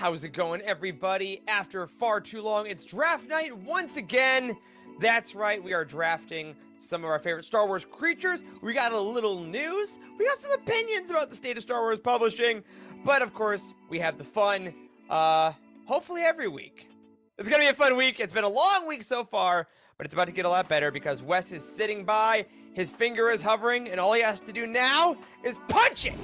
How's it going, everybody? After far too long, it's draft night once again. That's right, we are drafting some of our favorite Star Wars creatures. We got a little news. We got some opinions about the state of Star Wars publishing. But of course, we have the fun, hopefully every week. It's gonna be a fun week. It's been a long week so far, but it's about to get a lot better because Wes is sitting by, his finger is hovering, and all he has to do now is punch it!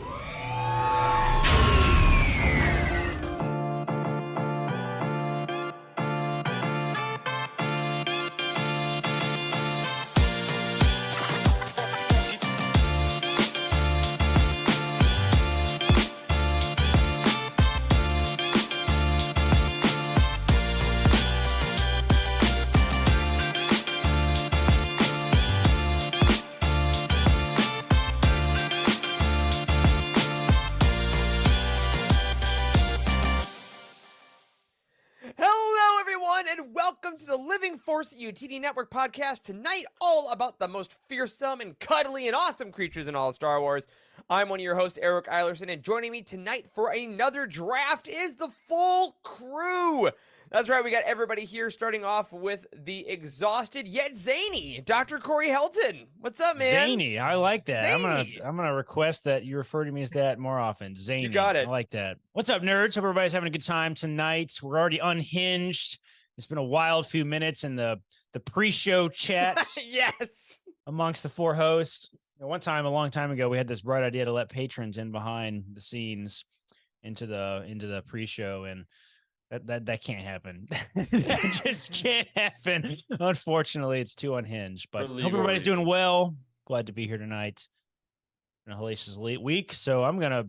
And welcome to the Living Force UTD Network podcast. Tonight, all about the most fearsome and cuddly and awesome creatures in all of Star Wars. I'm one of your hosts, Eric Eilerson, and joining me tonight for another draft is the full crew. That's right, we got everybody here, starting off with the exhausted yet zany Dr. Corey Helton. What's up, man? Zany, I like that. Zany. I'm gonna request that you refer to me as that more often. Zany. You got it. I like that. What's up, nerds? Hope everybody's having a good time tonight. We're already unhinged. It's been a wild few minutes in the pre-show chats. Yes. Amongst the four hosts. One time, a long time ago, we had this bright idea to let patrons in behind the scenes into the pre-show, and that can't happen. It just can't happen. Unfortunately, it's too unhinged. But hope everybody's doing well. Glad to be here tonight. In a hellacious late week, so I'm gonna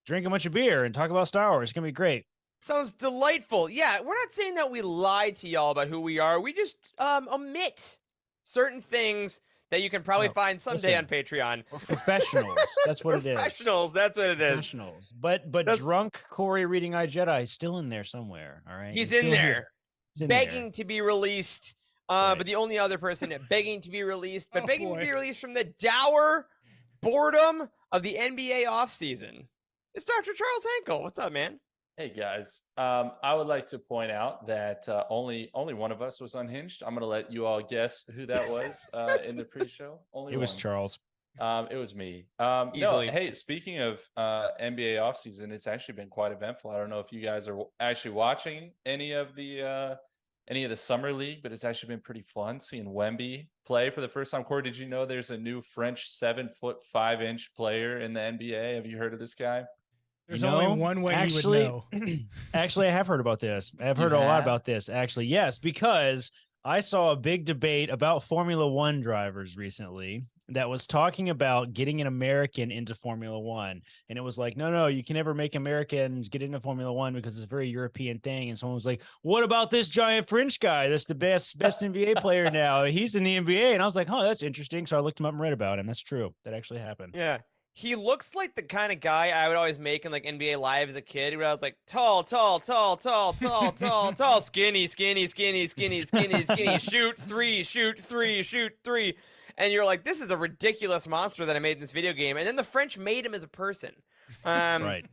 drink a bunch of beer and talk about Star Wars. It's gonna be great. Sounds delightful. Yeah, we're not saying that we lied to y'all about who we are. We just omit certain things that you can probably find someday on Patreon. We're professionals. That's what it is. Professionals. That's what it is. Professionals. But drunk Corey reading iJedi is still in there somewhere. All right. He's in there, begging to be released. Right. But the only other person begging to be released, but begging to be released from the dour boredom of the NBA offseason, is Dr. Charles Hankel. What's up, man? Hey guys, I would like to point out that only one of us was unhinged. I'm gonna let you all guess who that was in the pre-show. Only it was one. Charles. It was me. Easily. No, hey, speaking of NBA offseason, it's actually been quite eventful. I don't know if you guys are actually watching any of the summer league, but it's actually been pretty fun seeing Wemby play for the first time. Corey, did you know there's a new French 7'5" player in the NBA? Have you heard of this guy? There's only one way you would know. Actually, I have heard about this. I've heard a lot about this, actually. Yes, because I saw a big debate about Formula One drivers recently that was talking about getting an American into Formula One. And it was like, no, you can never make Americans get into Formula One because it's a very European thing. And someone was like, what about this giant French guy? That's the best NBA player now. He's in the NBA. And I was like, oh, that's interesting. So I looked him up and read about him. That's true. That actually happened. Yeah. He looks like the kind of guy I would always make in like NBA Live as a kid, where I was like tall, skinny, shoot three. And you're like, this is a ridiculous monster that I made in this video game. And then the French made him as a person. Right.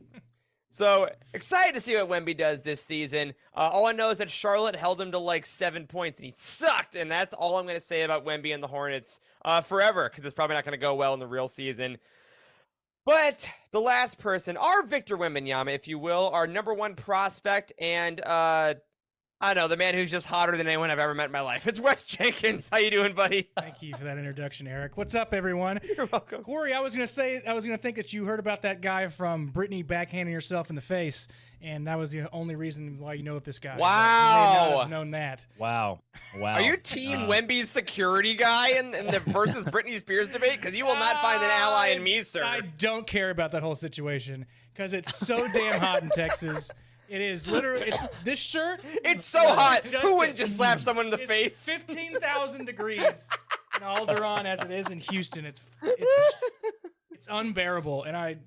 So excited to see what Wemby does this season. All I know is that Charlotte held him to like 7 points and he sucked. And that's all I'm going to say about Wemby and the Hornets forever, because it's probably not going to go well in the real season. But the last person, our Victor Wembanyama, if you will, our number one prospect, and I don't know, the man who's just hotter than anyone I've ever met in my life. It's Wes Jenkins. How you doing, buddy? Thank you for that introduction, Eric. What's up, everyone? You're welcome. Corey, I was gonna think that you heard about that guy from Britney backhanding herself in the face, and that was the only reason why you know of this guy. Wow. You may not have known that. Wow. Are you Team Wemby's security guy in the versus Britney Spears debate? Because you will not find an ally in me, sir. I don't care about that whole situation because it's so damn hot in Texas. It is literally, it's this shirt. It's so hot. Who wouldn't just slap someone in the face? 15,000 degrees in Alderaan as it is in Houston. It's unbearable. And I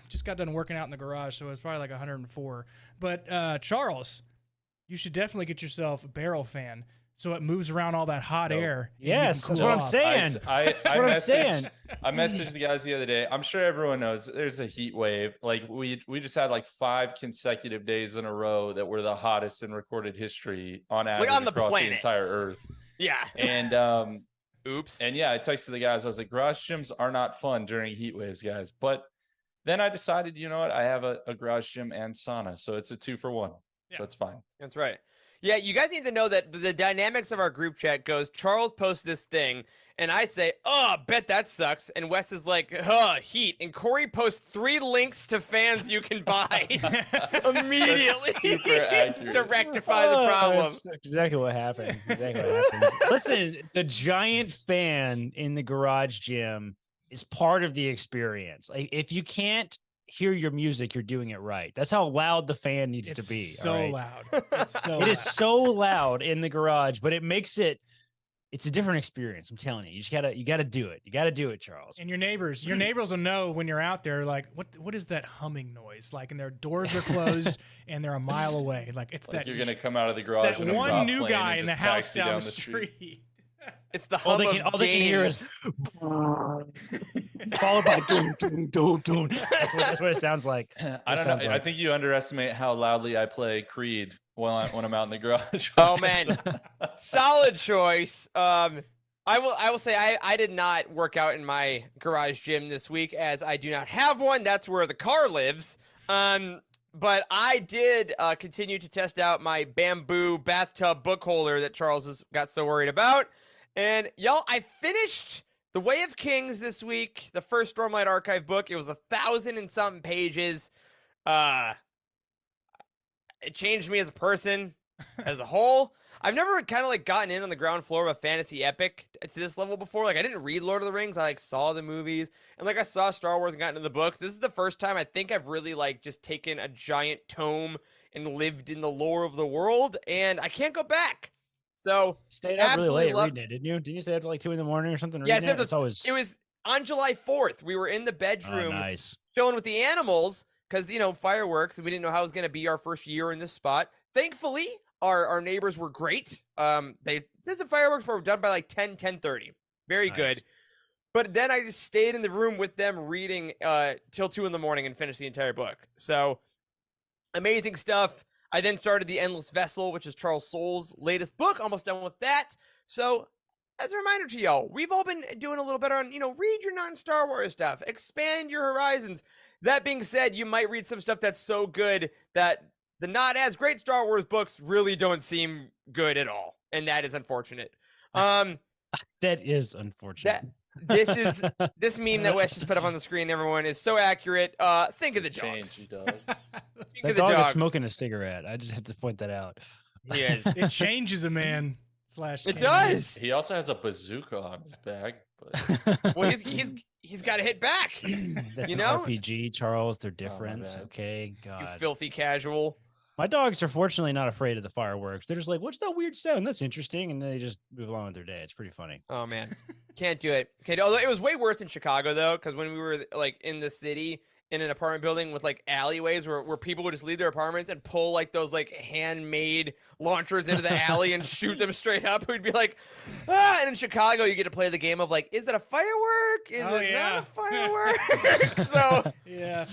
just got done working out in the garage, so it was probably like 104. But Charles, you should definitely get yourself a Barrel fan. so it moves around all that hot No. air. and you Yes, can that's cool what I'm off. saying. I what I'm messaged, saying. I messaged the guys the other day. I'm sure everyone knows there's a heat wave. Like we just had like 5 consecutive days in a row that were the hottest in recorded history on average on the across planet. the entire Earth. Yeah. And Oops. and yeah, I texted the guys. I was like, garage gyms are not fun during heat waves, guys. But then I decided, you know what? I have a garage gym and sauna, so it's a 2-for-1. Yeah. So it's fine. That's right. Yeah, you guys need to know that the dynamics of our group chat goes, Charles posts this thing, and I say, oh, bet that sucks. And Wes is like, heat. And Corey posts 3 links to fans you can buy immediately super accurate. to rectify the problem. That's exactly what happened. Exactly what happened. Listen, the giant fan in the garage gym is part of the experience. Like, if you can't hear your music, you're doing it right. That's how loud the fan needs It's to be. so all right? loud. It's so It is loud. so loud in the garage, but it makes it's a different experience. I'm telling you. You gotta do it. You gotta do it, Charles. And your neighbors will know when you're out there, like, what is that humming noise? Like, and their doors are closed and they're a mile away. Like, it's Like that you're gonna come out of the it's garage that and a one prop new plane guy and in the just house taxi down the street. It's the All hum they can hear is followed by doom, doom, doom, doom. That's what it sounds like. I don't sounds know. I like- think you underestimate how loudly I play Creed when I'm out in the garage. Oh, man. Solid choice. I will say I did not work out in my garage gym this week as I do not have one. That's where the car lives. But I did continue to test out my bamboo bathtub book holder that Charles has got so worried about. And y'all, I finished The Way of Kings this week, the first Stormlight Archive book. It was 1,000 and something pages. It changed me as a person, as a whole. I've never kind of like gotten in on the ground floor of a fantasy epic to this level before. Like, I didn't read Lord of the Rings. I like saw the movies, and like I saw Star Wars and got into the books. This is the first time I think I've really like just taken a giant tome and lived in the lore of the world, and I can't go back. So Stayed up really absolutely late loved- reading it, didn't you? Didn't you stay up till like 2 a.m. or something? Yeah, I reading stayed it? up It's always it was on July 4th. We were in the bedroom nice. chilling with the animals because, you know, fireworks, and we didn't know how it was going to be our first year in this spot. Thankfully, our neighbors were great. The fireworks were done by like 10:30. Very Nice. good. But then I just stayed in the room with them reading till 2 a.m. and finished the entire book. So amazing stuff. I then started The Endless Vessel, which is Charles Soule's latest book. Almost done with that. So as a reminder to y'all, we've all been doing a little better on, read your non-Star Wars stuff, expand your horizons. That being said, you might read some stuff that's so good that the not as great Star Wars books really don't seem good at all. And that is unfortunate. That is unfortunate. This meme that Wes just put up on the screen, everyone, is so accurate. Think of the dogs. Change, you dog. Think That of the dog dogs. is smoking a cigarette. I just have to point that out. He is. It changes a man. It / does. He also has a bazooka on his bag. But Well, he's got to hit back. That's you an know? RPG, Charles. They're different. bad. Okay, You God. filthy casual. My dogs are fortunately not afraid of the fireworks. They're just like, "What's that weird sound? That's interesting," and they just move along with their day. It's pretty funny. Oh man, can't do it. Although it was way worse in Chicago though, because when we were like in the city in an apartment building with like alleyways where people would just leave their apartments and pull like those like handmade launchers into the alley and shoot them straight up, we'd be like, ah! And in Chicago, you get to play the game of like, is it a firework? Is Oh, it yeah. not a firework? So Yeah.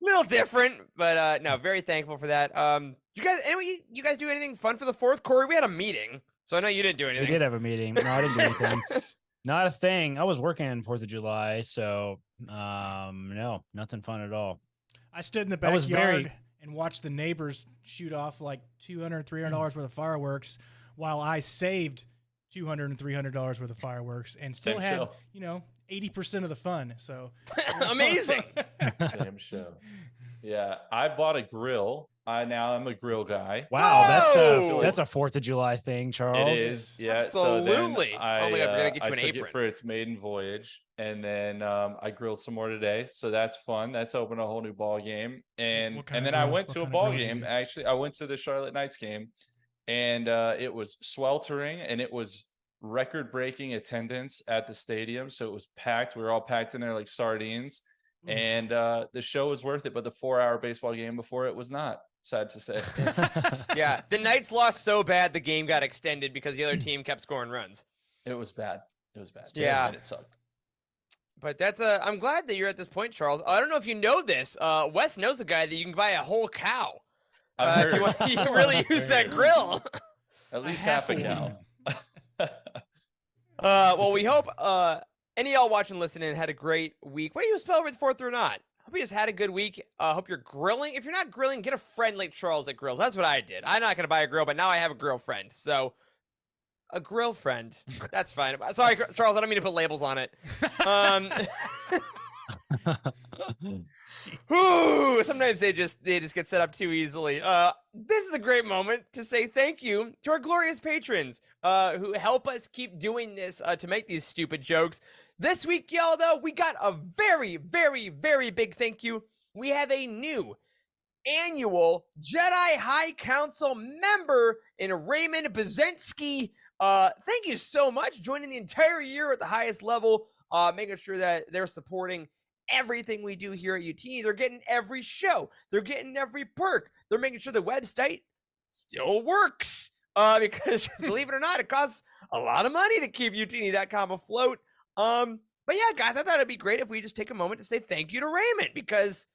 little different, but no, very thankful for that. You guys do anything fun for the 4th? Corey, we had a meeting, so I know you didn't do We anything. did have a meeting. No, I didn't do anything. Not a thing. I was working on 4th of July, so no, nothing fun at all. I stood in the I was backyard very- and watched the neighbors shoot off like $200, $300 worth of fireworks while I saved $200 and $300 worth of fireworks and still Same had, show. 80% of the fun. So Amazing. Same show. Yeah, I bought a grill. I'm a grill guy. Wow, Oh! that's a 4th of July thing, Charles. It is, yeah. Absolutely. So then I, Oh my God, we're gonna get you I an took apron. it for its maiden voyage, and then I grilled some more today. So that's fun. That's opened a whole new ball game. And What kind and of then I grill? went What to a kind of ball grill did you game. do? Actually, I went to the Charlotte Knights game, and it was sweltering, and it was record-breaking attendance at the stadium. So it was packed. We were all packed in there like sardines. Oof. And the show was worth it, but the 4-hour baseball game before it was not. sad to say. Yeah, the Knights lost so bad the game got extended because the other team kept scoring runs. It was bad. It was bad. Yeah. And it sucked. But that's I'm glad that you're at this point, Charles. I don't know if you know this. Wes knows a guy that you can buy a whole cow. I've If you, heard want, you can really use that grill. at least I have half a one. cow. Well, we hope any of y'all watching, listening had a great week. Whether you spell over the 4th or not. Hope you just had a good week. Hope you're grilling. If you're not grilling, get a friend like Charles that grills. That's what I did. I'm not going to buy a grill, but now I have a grill friend. So, a grill friend. That's fine. Sorry, Charles. I don't mean to put labels on it. Whew, sometimes they just get set up too easily. This is a great moment to say thank you to our glorious patrons who help us keep doing this to make these stupid jokes. This week, y'all, though, we got a very, very, very big thank you. We have a new annual Jedi High Council member in Raymond Bazensky. Thank you so much, joining the entire year at the highest level, making sure that they're supporting everything we do here at UT. They're getting every show. They're getting every perk. They're making sure the website still works. Because believe it or not, it costs a lot of money to keep UTD.com afloat. But yeah, guys, I thought it'd be great if we just take a moment to say thank you to Raymond, because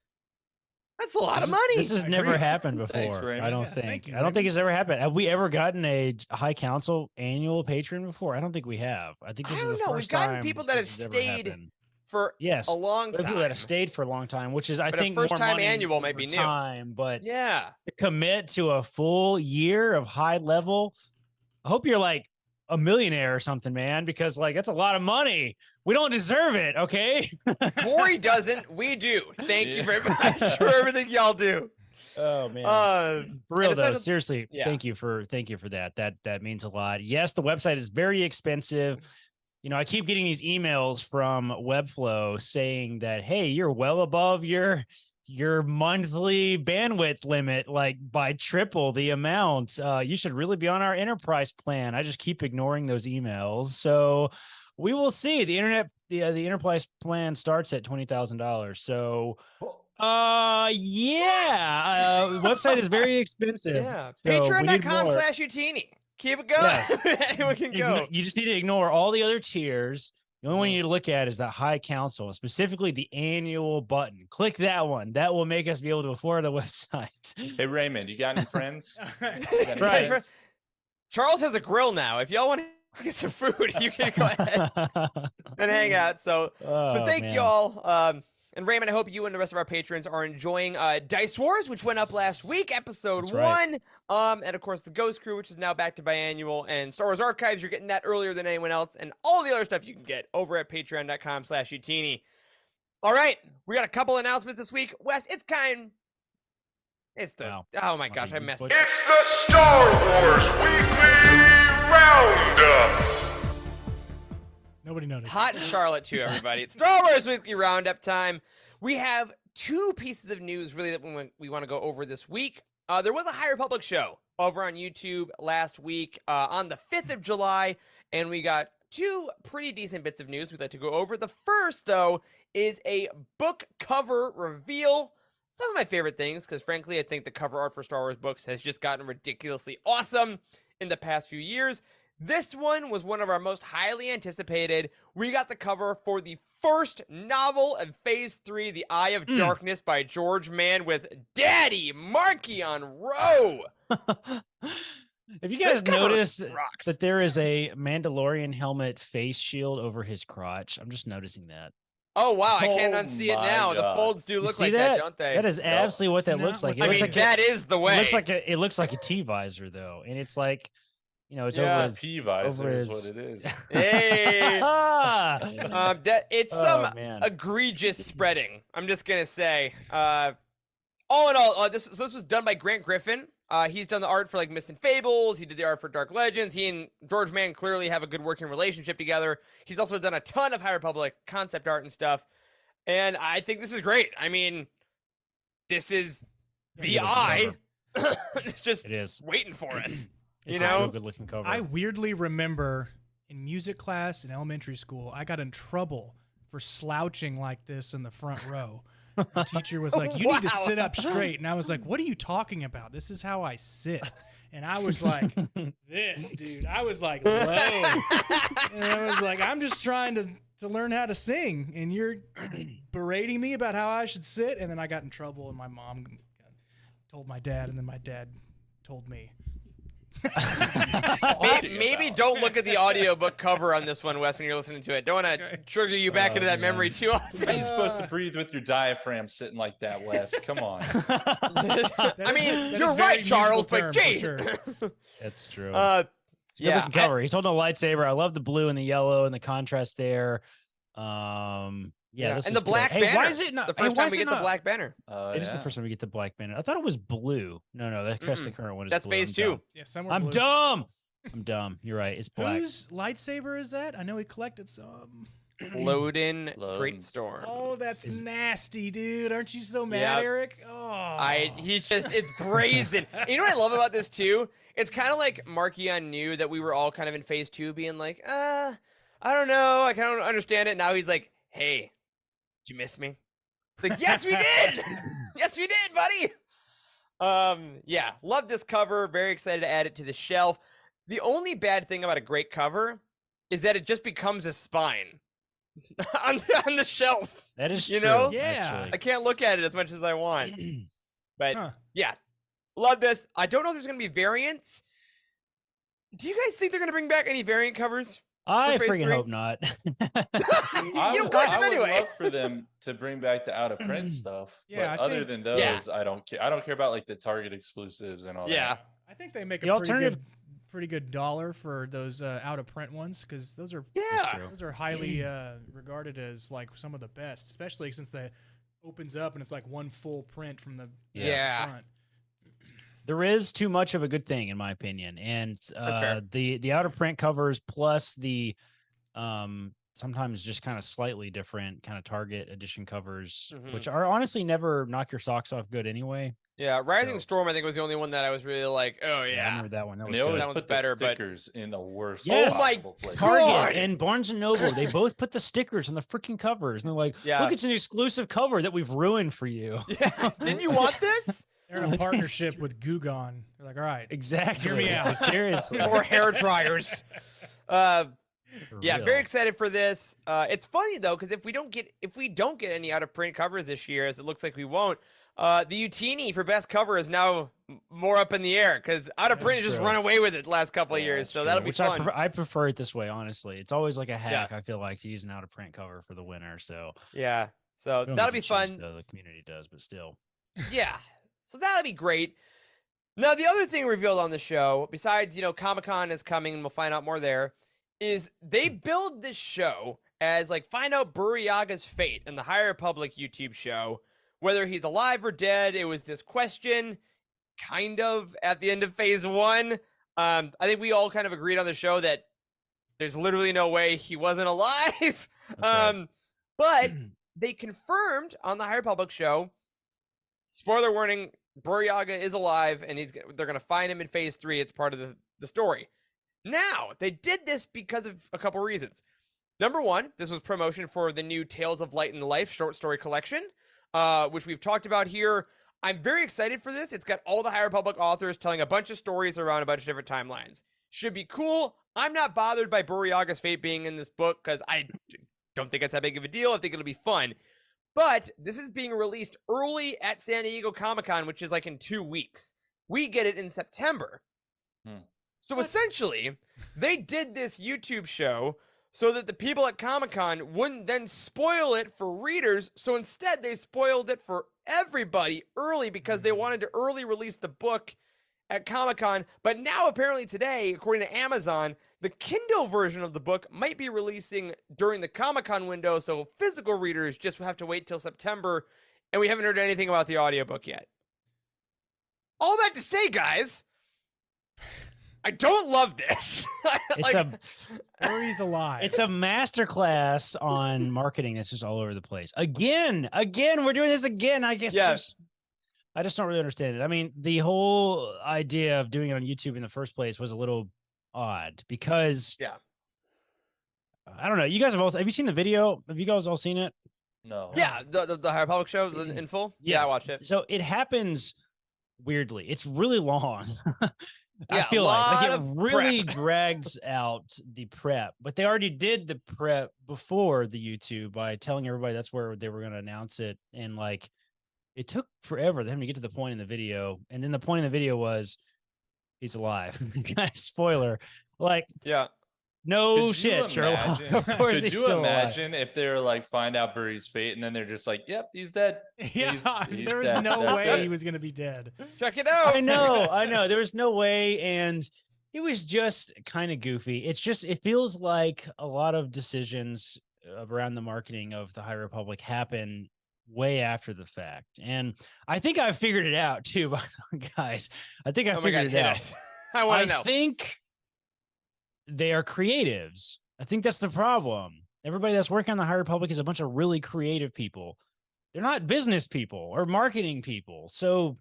that's a lot of money. This has I never agree. happened Thanks, before. Raymond. I don't Yeah, thank think. you, I don't think Raymond. it's ever happened. Have we ever gotten a high council annual patron before? I don't think we have. I think I this is don't the know. We've first gotten time people that have this has ever stayed happened. for Yes, a long there are time. people that have stayed for a long time, which is I But a think first more time money annual might be over new. time, but Yeah. to commit to a full year of high level, I hope you're like a millionaire or something, man, because like that's a lot of money. We don't deserve it, okay? Corey doesn't. We do. Thank you Yeah. very much for everything y'all do. Oh man. For real and a though, special- seriously, Yeah. thank you for that. That means a lot. Yes, the website is very expensive. You know, I keep getting these emails from Webflow saying that, hey, you're well above your monthly bandwidth limit, like by triple the amount. You should really be on our enterprise plan. I just keep ignoring those emails. So we will see. The enterprise plan starts at $20,000. So website is very expensive. Yeah. So we need more. Patreon.com/Utini. Keep it going. Yes. Anyone can go. You just need to ignore all the other tiers. The only one you need to look at is that high council, specifically the annual button. Click that one. That will make us be able to afford a website. Hey, Raymond, you got any friends? You got any Right. friends? Charles has a grill now. If y'all want to get some food, you can go ahead and hang out. So, but Oh, thank man. y'all. And Raymond, I hope you and the rest of our patrons are enjoying Dice Wars, which went up last week, episode That's 1. right. And of course, the Ghost Crew, which is now back to biannual, and Star Wars Archives. You're getting that earlier than anyone else, and all the other stuff you can get over at patreon.com/Utini. All right, we got a couple announcements this week. Wes, it's the Wow. oh my gosh, I Fucking messed butch- it. It's the Star Wars Weekly Roundup. Nobody noticed. Hot in Charlotte too, everybody. It's Star Wars Weekly Roundup time. We have 2 pieces of news really that we want to go over this week. There was a High Republic show over on YouTube last week on the 5th of July, and we got 2 pretty decent bits of news we'd like to go over. The first, though, is a book cover reveal. Some of my favorite things, because frankly, I think the cover art for Star Wars books has just gotten ridiculously awesome in the past few years. This one was one of our most highly anticipated. We got the cover for the first novel of Phase 3, The Eye of Darkness by George Mann with Daddy Markion Rowe. Have you This guys cover noticed rocks. that there is a Mandalorian helmet face shield over his crotch? I'm just noticing that. Oh, wow, I can't Oh unsee it my now. The God. folds do You look see like that? that, don't they? That is absolutely what it's that not looks like. what It I looks mean, like that is the way. it looks like a T visor though, and it's like, you know, it's Yeah. over It's his. a P visor over is his- what it is. Hey. Ah! It's Oh, some man. egregious spreading. I'm just gonna say. All in all, this was done by Grant Griffin. He's done the art for like Myths and Fables. He did the art for Dark Legends. He and George Mann clearly have a good working relationship together. He's also done a ton of High Republic concept art and stuff. And I think this is great. I mean, this is the Beautiful eye. It's just It is. waiting for us. You It's a know? real good looking cover. I weirdly remember in music class in elementary school, I got in trouble for slouching like this in the front row. the teacher was like, "You need to Wow. sit up straight," and I was like, "What are you talking about? This is how I sit." And I was like, "This, dude." I was like, "Low," and I was like, "I'm just trying to learn how to sing, and you're berating me about how I should sit." And then I got in trouble, and my mom told my dad, and then my dad told me. Maybe don't look at the audiobook cover on this one, Wes, when you're listening to it. Don't want to trigger you back into that memory too often. How are you supposed to breathe with your diaphragm sitting like that, Wes? Come on. I mean, That you're is very right, Charles, musical but term, for gee. sure. That's true. Yeah. Yeah, cover. He's holding a lightsaber. I love the blue and the yellow and the contrast there. Yeah, this and the looks good. Black Hey, Banner. why is it not The hey, first why time is we it get the not- Black Banner. It is the first time we get the Black Banner. I thought it was blue. No, that's the current one. Is That's blue. phase I'm 2. dumb. Yeah, somewhere I'm blue. dumb. I'm dumb. You're right. It's black. Whose lightsaber is that? I know he collected some. Loadin' Great Loadin's. Storm. Oh, that's nasty, dude. Aren't you so mad, Yep. Eric? Oh. It's brazen. And you know what I love about this too? It's kind of like Markion knew that we were all kind of in phase 2 being like, I don't know. I kind of don't understand it. Now he's like, hey, did you miss me? It's like, yes, we did. Yes, we did, buddy. Yeah, love this cover. Very excited to add it to the shelf. The only bad thing about a great cover is that it just becomes a spine on the shelf. That is You true. know? Yeah. I can't look at it as much as I want. But Huh. yeah, love this. I don't know if there's going to be variants. Do you guys think they're going to bring back any variant covers? I phase freaking 3? hope not. You I don't would, collect I them would anyway. love for them to bring back the out of print stuff. Yeah, but I other think- than those, Yeah. I don't care. I don't care about like the Target exclusives and all Yeah. that. I think they make The a alternative- pretty good dollar for those out of print ones because those are Yeah. true. those are highly regarded as like some of the best, especially since they opens up and it's like one full print from the Yeah. front. There is too much of a good thing, in my opinion, and fair. the out of print covers plus the sometimes just kind of slightly different kind of Target edition covers, Mhm. which are honestly never knock your socks off good anyway. Yeah, Rising So- Storm, I think, was the only one that I was really like, oh, I yeah. remember that one. That And was they always good. That one's put the better, but- stickers in the worst Yes. Oh my possible place. Target God. and Barnes and Noble, they both put the stickers on the freaking covers, and they're like, Yeah. "Look, it's an exclusive cover that we've ruined for you." Yeah. Didn't you want this? They're in a partnership with Gugon. They're like, all right, Exactly. Hear me out. Seriously. Or hair dryers. For Yeah, real. very excited for this. It's funny though, because if we don't get any out of print covers this year, as it looks like we won't, the Utini for best cover is now more up in the air because out of That's print has just true. run away with it the last couple of Yeah, years. that's So true. that'll be Which fun. I prefer it this way, honestly. It's always like a Yeah. hack. I feel like to use an out of print cover for the winner. So Yeah. So we don't that'll get be to choose, fun. though, the community does, but still. Yeah. So that'll be great. Now, the other thing revealed on the show, besides, Comic-Con is coming and we'll find out more there, is they build this show as like find out Buriyaga's fate in the High Republic YouTube show, whether he's alive or dead. It was this question kind of at the end of phase 1. I think we all kind of agreed on the show that there's literally no way he wasn't alive. right. But they confirmed on the High Republic show, spoiler warning, Buryaga is alive and they're going to find him in phase 3. It's part of the story. Now, they did this because of a couple reasons. Number one, this was promotion for the new Tales of Light and Life short story collection, which we've talked about here. I'm very excited for this. It's got all the High Republic authors telling a bunch of stories around a bunch of different timelines. Should be cool. I'm not bothered by Buryaga's fate being in this book because I don't think it's that big of a deal. I think it'll be fun. But this is being released early at San Diego Comic-Con, which is like in 2 weeks. We get it in September. So essentially, they did this YouTube show so that the people at Comic-Con wouldn't then spoil it for readers. So instead, they spoiled it for everybody early because they wanted to early release the book at Comic-Con. But now, apparently today, according to Amazon, the Kindle version of the book might be releasing during the Comic-Con window. So physical readers just have to wait till September. And we haven't heard anything about the audiobook yet. All that to say, guys, I don't love this. Furry's alive. It's a masterclass on marketing that's just all over the place. Again, we're doing this again. I guess. Yeah. I just don't really understand it. I mean, the whole idea of doing it on YouTube in the first place was a little odd because Yeah. I don't know. You guys have you seen the video? Have you guys all seen it? No. Yeah, the High Republic show in full. Yeah, I Yes. watched it. So it happens weirdly. It's really long. I Yeah, feel like lot it of really prep. drags out the prep, but they already did the prep before the YouTube by telling everybody that's where they were going to announce it. And like, it took forever for them to get to the point in the video. And then the point in the video was he's alive. Guys, spoiler. Like, Yeah. no Could you shit, Sherlock. imagine- Of course Could he's you still imagine if they're like find out Burry's fate and then they're just like, "Yep, he's dead." Yeah, He's there was dead. no That's way it. he was going to be dead. Check it out. alive. I know. There was no way. And it was just kind of goofy. It feels like a lot of decisions around the marketing of the High Republic happen way after the fact. And I think I figured it out too, by the way, guys. I think I Oh my God, figured it hit out. us. I want to know. think they are creatives. I think that's the problem. Everybody that's working on the High Republic is a bunch of really creative people. They're not business people or marketing people. So,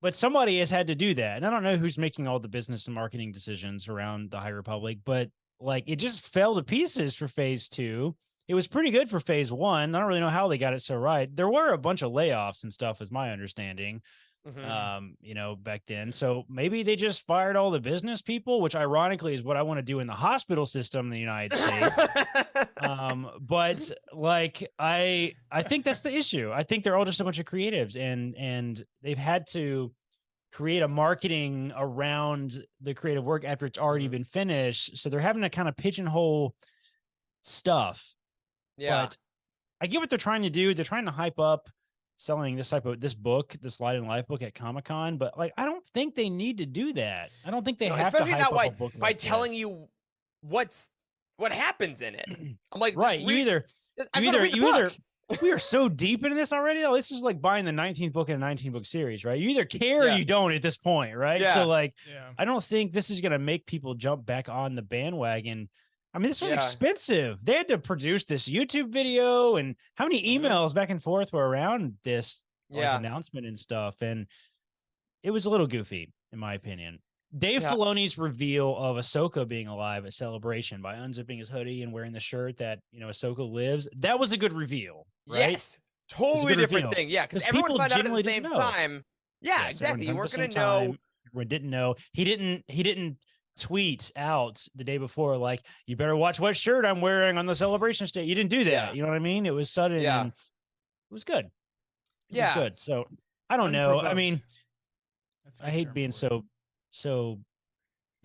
but somebody has had to do that. And I don't know who's making all the business and marketing decisions around the High Republic, but like it just fell to pieces for phase 2. It was pretty good for phase 1. I don't really know how they got it so right. There were a bunch of layoffs and stuff, is my understanding. Mhm. Back then. So maybe they just fired all the business people, which ironically is what I want to do in the hospital system in the United States. But like I think that's the issue. I think they're all just a bunch of creatives and they've had to create a marketing around the creative work after it's already been finished. So they're having to kind of pigeonhole stuff. Yeah. But I get what they're trying to do. They're trying to hype up selling this book, this Light and Life book at Comic-Con, but like I don't think they need to do that. I don't think they No, have to especially hype not up by, a book by like telling this. you what happens in it. I'm like, Right. just You read, either I just wanna read the book. we are so deep into this already. Though. This is like buying the 19th book in a 19-book series, right? You either care or Yeah. you don't at this point, right? Yeah. So like Yeah. I don't think this is gonna make people jump back on the bandwagon. I mean, this was Yeah. expensive. They had to produce this YouTube video and how many Mhm. emails back and forth were around this like, Yeah. announcement and stuff. And it was a little goofy, in my opinion. Dave Yeah. Filoni's reveal of Ahsoka being alive at Celebration by unzipping his hoodie and wearing the shirt that, Ahsoka lives, that was a good reveal, right? Yes. Totally good different reveal. thing. Yeah, because 'Cause everyone people found out at the genuinely same didn't know. time. Yeah, Yes, exactly. You everyone weren't found gonna out at the know. same time. Everyone didn't know. He didn't tweet out the day before, like, you better watch what shirt I'm wearing on the Celebration stage. You didn't do that. Yeah. You know what I mean? It was sudden Yeah. and it was good. It Yeah. was good. So I don't know. I Unprovoked. mean, That's a I good hate term being for it. so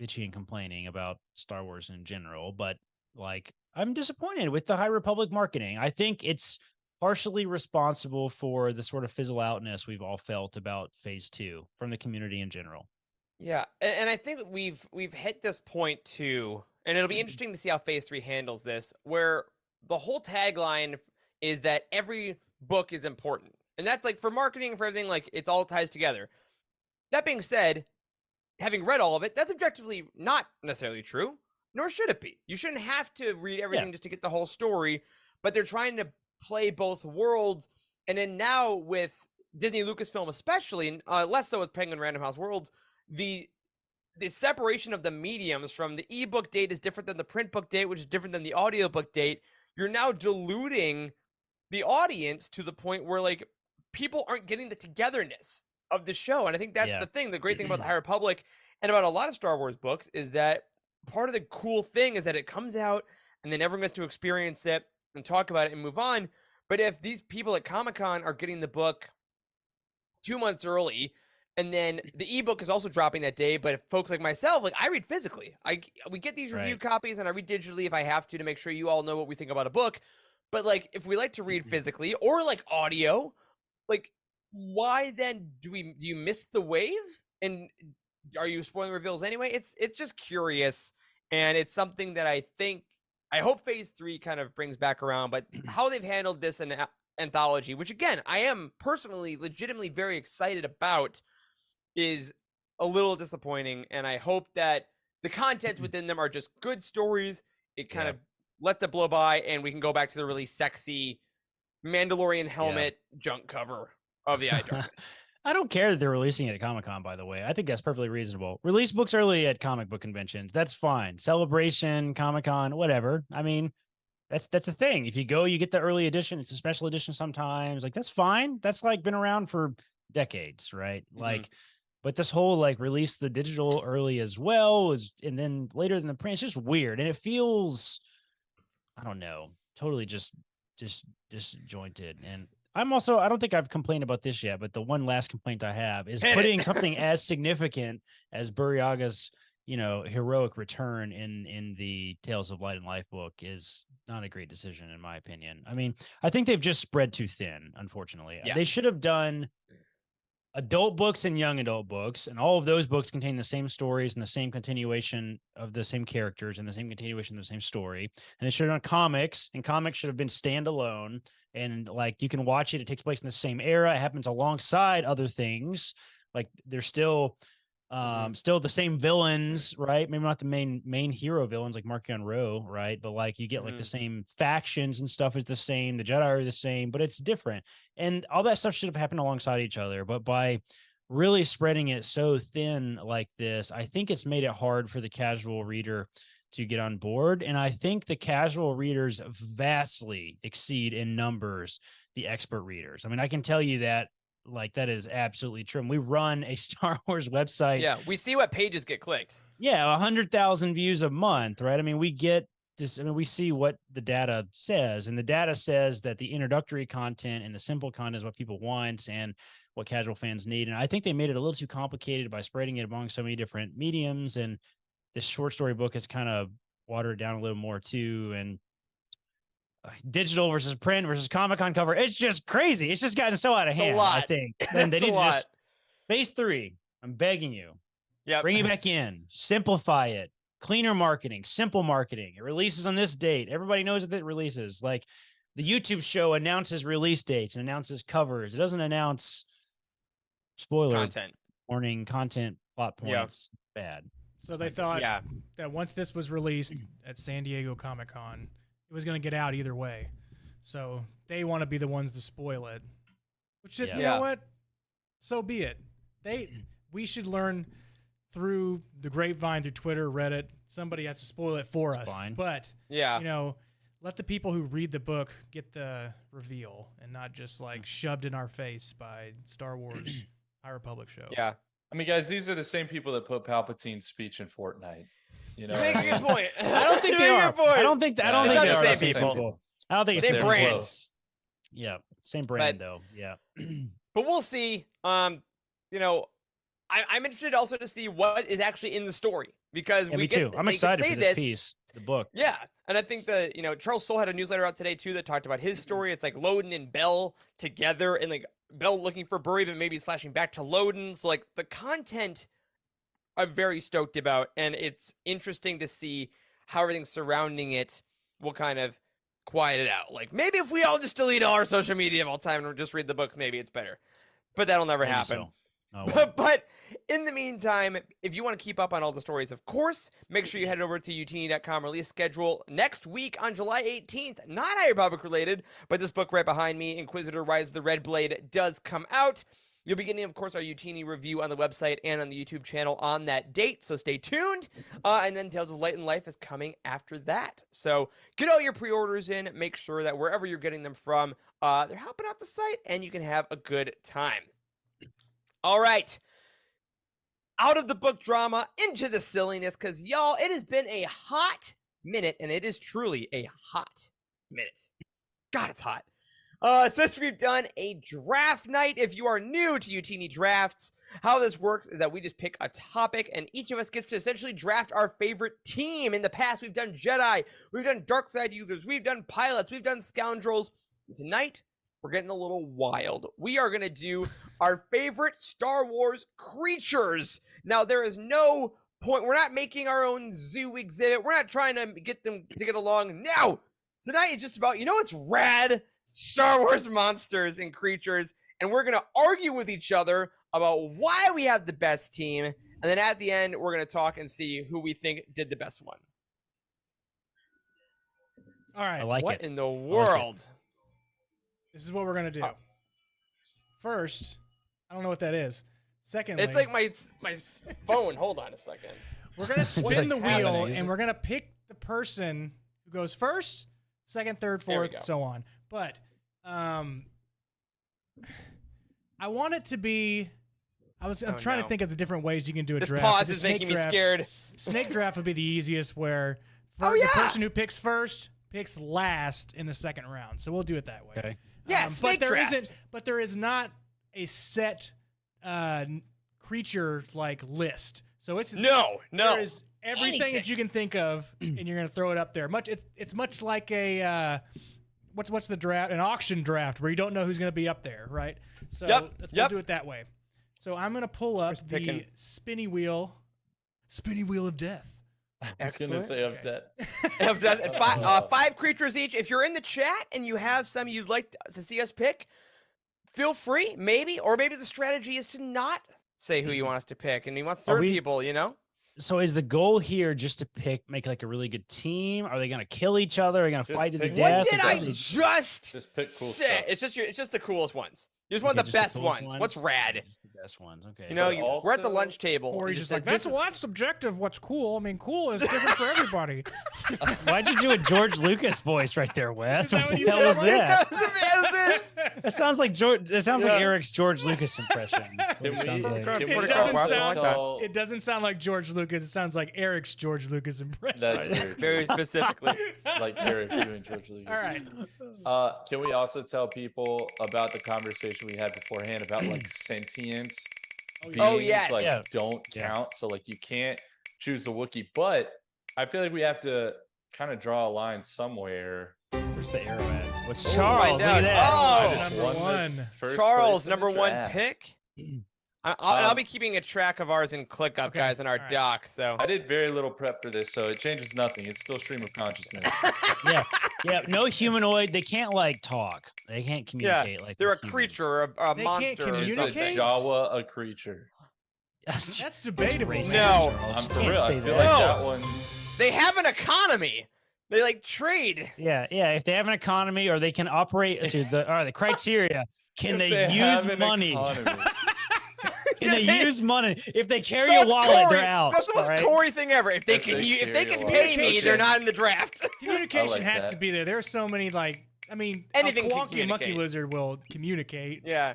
bitchy and complaining about Star Wars in general, but like I'm disappointed with the High Republic marketing. I think it's partially responsible for the sort of fizzle outness we've all felt about phase 2 from the community in general. Yeah, and I think that we've hit this point too, and it'll be interesting to see how Phase 3 handles this, where the whole tagline is that every book is important, and that's like for marketing and for everything, like it's all ties together. That being said, having read all of it, that's objectively not necessarily true, nor should it be. You shouldn't have to read everything just to get the whole story, but they're trying to play both worlds, and then now with Disney Lucasfilm especially, and less so with Penguin Random House Worlds, the separation of the mediums from the ebook date is different than the print book date, which is different than the audiobook date. You're now diluting the audience to the point where like people aren't getting the togetherness of the show. And I think that's Yeah. the thing. The great thing about the High Republic and about a lot of Star Wars books is that part of the cool thing is that it comes out and then everyone gets to experience it and talk about it and move on. But if these people at Comic-Con are getting the book 2 months early, and then the ebook is also dropping that day, but if folks like myself, like I read physically, we get these review Right. copies and I read digitally if I have to make sure you all know what we think about a book. But like if we like to read physically or like audio, like why then do you miss the wave? And are you spoiling reveals anyway? It's just curious, and it's something that I hope Phase 3 kind of brings back around. But how they've handled this in anthology, which again I am personally legitimately very excited about, is a little disappointing, and I hope that the contents within them are just good stories. It kind Yeah. of lets it blow by, and we can go back to the really sexy Mandalorian helmet junk cover of the Eye of Darkness. I don't care that they're releasing it at Comic-Con, by the way. I think that's perfectly reasonable. Release books early at comic book conventions. That's fine. Celebration, Comic-Con, whatever. I mean, that's the thing. If you go, you get the early edition. It's a special edition sometimes. Like that's fine. That's like been around for decades, right? Like, but this whole like release the digital early as well is, and then later than the print, it's just weird, and it feels, I don't know, totally just disjointed. And I don't think I've complained about this yet, but the one last complaint I have is putting something as significant as Burryaga's, heroic return in the Tales of Light and Life book is not a great decision, in my opinion. I mean, I think they've just spread too thin, unfortunately. Yeah. They should have done adult books and young adult books, and all of those books contain the same stories and the same continuation of the same characters and the same continuation of the same story. And they should have done comics, and comics should have been standalone. And like you can watch it, it takes place in the same era. It happens alongside other things. Like they're still the same villains, right? Maybe not the main hero villains like Markion Rowe, right? But like you get like the same factions and stuff is the same. The Jedi are the same, but it's different. And all that stuff should have happened alongside each other. But by really spreading it so thin like this, I think it's made it hard for the casual reader to get on board. And I think the casual readers vastly exceed in numbers the expert readers. I mean, I can tell you that. Like that is absolutely true. And we run a Star Wars website. Yeah, we see what pages get clicked. Yeah, 100,000 views a month, right? I mean, we get this. I mean, we see what the data says, and the data says that the introductory content and the simple content is what people want and what casual fans need. And I think they made it a little too complicated by spreading it among so many different mediums. And this short story book has kind of watered it down a little more too. And digital versus print versus Comic-Con cover. It's just crazy. It's just gotten so out of hand, I think. And they need to just phase 3. I'm begging you. Yeah. Bring it back in. Simplify it. Cleaner marketing, simple marketing. It releases on this date. Everybody knows that it releases. Like the YouTube show announces release dates and announces covers. It doesn't announce spoiler content. Warning, content, plot points. Bad. So they thought that once this was released at San Diego Comic-Con, it was going to get out either way. So they want to be the ones to spoil it. Which, you know what? So be it. We should learn through the grapevine, through Twitter, Reddit. Somebody has to spoil it for us. Fine. But, let the people who read the book get the reveal and not just like shoved in our face by Star Wars High Republic show. Yeah. I mean, guys, these are the same people that put Palpatine's speech in Fortnite. You know, Make a good point. I don't think they are. I don't think. I don't It's think not they the are same people. I don't think it's Same the brand. close. Yeah, same brand though. Yeah. But we'll see. I'm interested also to see what is actually in the story because me too. I'm excited for this piece, the book. Yeah, and I think that Charles Soule had a newsletter out today too that talked about his story. It's like Loden and Bell together, and like Bell looking for Burry, but maybe he's flashing back to Loden. So like the content, I'm very stoked about, and it's interesting to see how everything surrounding it will kind of quiet it out. Like maybe if we all just delete all our social media of all time and just read the books, maybe it's better. But that'll never Maybe happen. so. Oh, well. But in the meantime, if you want to keep up on all the stories, of course, make sure you head over to utini.com release schedule next week on July 18th. Not High Republic related, but this book right behind me, Inquisitor Rise of the Red Blade, does come out. You'll be getting, of course, our Utini review on the website and on the YouTube channel on that date, so stay tuned. And then Tales of Light and Life is coming after that. So get all your pre-orders in. Make sure that wherever you're getting them from, they're helping out the site, and you can have a good time. All right. Out of the book drama, into the silliness, because, y'all, it has been a hot minute, and it is truly a hot minute. God, it's hot. Since we've done a draft night. If you are new to Utini Drafts, how this works is that we just pick a topic, and each of us gets to essentially draft our favorite team. In the past, we've done Jedi, we've done dark side users, we've done pilots, we've done scoundrels. And tonight, we're getting a little wild. We are going to do our favorite Star Wars creatures. Now, there is no point. We're not making our own zoo exhibit. We're not trying to get them to get along. No! Tonight is just about, it's rad Star Wars monsters and creatures. And we're going to argue with each other about why we have the best team. And then at the end, we're going to talk and see who we think did the best one. All right. I like what it. in the world? This is what we're going to do. First, I don't know what that is. Secondly, It's like my phone. Hold on a second. we're going to spin like the wheel happening. and we're going to pick the person who goes first, second, third, There we fourth, go. so on. But I want it to be. I'm trying no. to think of the different ways you can do a This draft. pause The is snake making me draft- scared. Snake draft would be the easiest, where Oh, the yeah. person who picks first picks last in the second round. So we'll do it that way. Okay. Yeah, but snake there draft. isn't. But there is not a set creature like list. So it's No. There is everything Anything. that you can think of, and you're gonna throw it up there. It's much like a what's the draft? An auction draft where you don't know who's gonna be up there, right? So Yep, let's yep. do it that way. So I'm gonna pull up Who's the picking? spinny wheel of death. I was gonna Excellent. say of debt. Of that- five creatures each. If you're in the chat and you have some you'd like to see us pick, feel free. Maybe the strategy is to not say who you want us to pick, and he wants Are third we- people. You know. So is the goal here just to make like a really good team? Are they gonna kill each other? Are they gonna Just fight to the pick- death? What did I Is that- just Just pick cool say? stuff. It's just the coolest ones. You just want Okay, the just best coolest ones. What's rad? Just the best ones. Okay. You know, But we're at the also- lunch table. Or and he's just like, like, this that's subjective. What's cool? I mean, cool is different for everybody. Why'd you do a George Lucas voice right there, Wes? Is that What what the you hell is said, that? That sounds like George. That sounds like Yeah. Eric's George Lucas impression. That's what Can it we, sounds like. can It we doesn't also sound- tell- It doesn't sound like George Lucas. It sounds like Eric's George Lucas impression. That's very, very specifically. like Eric doing George Lucas. All right. Can we also tell people about the conversation we had beforehand about like sentient beings? Oh, yes. Like Yeah. don't Yeah. count. So like you can't choose a Wookiee, but I feel like we have to kind of draw a line somewhere. Where's the arrow at? What's We'll Charles? find Look at out. that. Oh! I just Number won the one. first Charles, place in the number one draft. pick. I'll Um, be keeping a track of ours in ClickUp, Okay, guys, in our alright. doc. So I did very little prep for this, so it changes nothing. It's still stream of consciousness. Yeah, yeah. No humanoid. They can't like talk. They can't communicate like they're a humans. creature or a They can't monster. Or Is a something. communicate? Jawa a creature? That's That's debatable. racist, No. Charles. I'm You for can't real. I say feel that. like No. that one's. They have an economy. They like trade. Yeah, yeah. If they have an economy or they can operate, so the criteria: can If they use have an money? economy. Can they Yeah, use money? If they carry That's a wallet, Corey. they're out. That's the most alright? Corey thing ever. If they If can, they if they carry can a pay wallet. me, they're Okay. not in the draft. Communication like has that. to be there. There's so many like. I mean, Anything a can Kwonky and Monkey communicate. Lizard will communicate. Yeah.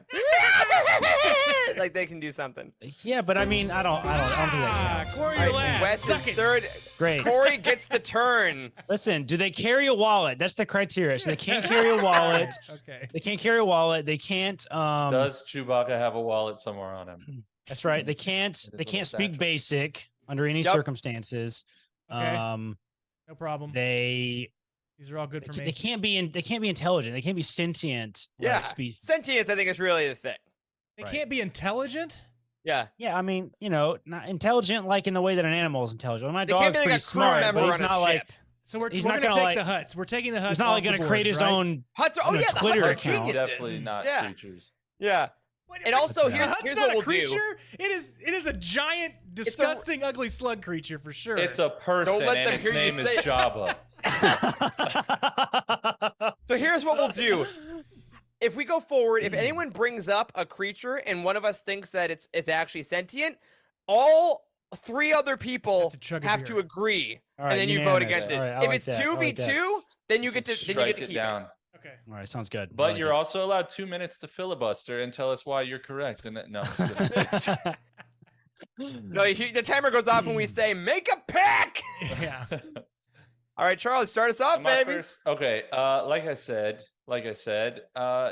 Like they can do something. Yeah, but I mean, I don't think that counts. Corey, All you're right, last. Wes Suck is it. third. Great. Corey gets the turn. Listen, do they carry a wallet? That's the criteria. So they can't carry a wallet. Okay. They can't carry a wallet. They can't. Does Chewbacca have a wallet somewhere on him? That's right. They can't. It is They a little can't speak satchel. basic under any Yep. circumstances. Okay. Um, No problem. they These are all good for they me. can't be in. They can't be intelligent. They can't be sentient. Yeah. Like species. Sentience, I think, is really the thing. They Right. can't be intelligent. Yeah. Yeah, I mean, not intelligent like in the way that an animal is intelligent. My They dog's can't be like pretty a crew smart, member but he's on a not like ship. So we're He's gonna not take gonna, like- the Hutts. We're taking the Hutts. he's not off like the going to board, create his right? own. Huts. Oh on a yeah, the Twitter Huts are account. geniuses. Definitely not Yeah. creatures. Yeah. Wait, And wait, also, the here's Hut's here's not what a we'll do. creature. It is a giant, disgusting, ugly slug creature for sure. It's a person, let and them its hear you name say is it. Jabba. So here's what we'll do. If we go forward, if anyone brings up a creature and one of us thinks that it's actually sentient, all three other people to chug a have beer. to agree, All right, and then you vote unanimous. against it. All right, I If like it's that, I like that. 2v2, then you get to Strike it keep down. okay. All right, sounds good. I But like you're it. also allowed 2 minutes to filibuster and tell us why you're correct. And that, no, I'm just kidding. No, the timer goes off when we say make a pick. Yeah. All right, Charlie, start us off, My baby. first, okay. Like I said,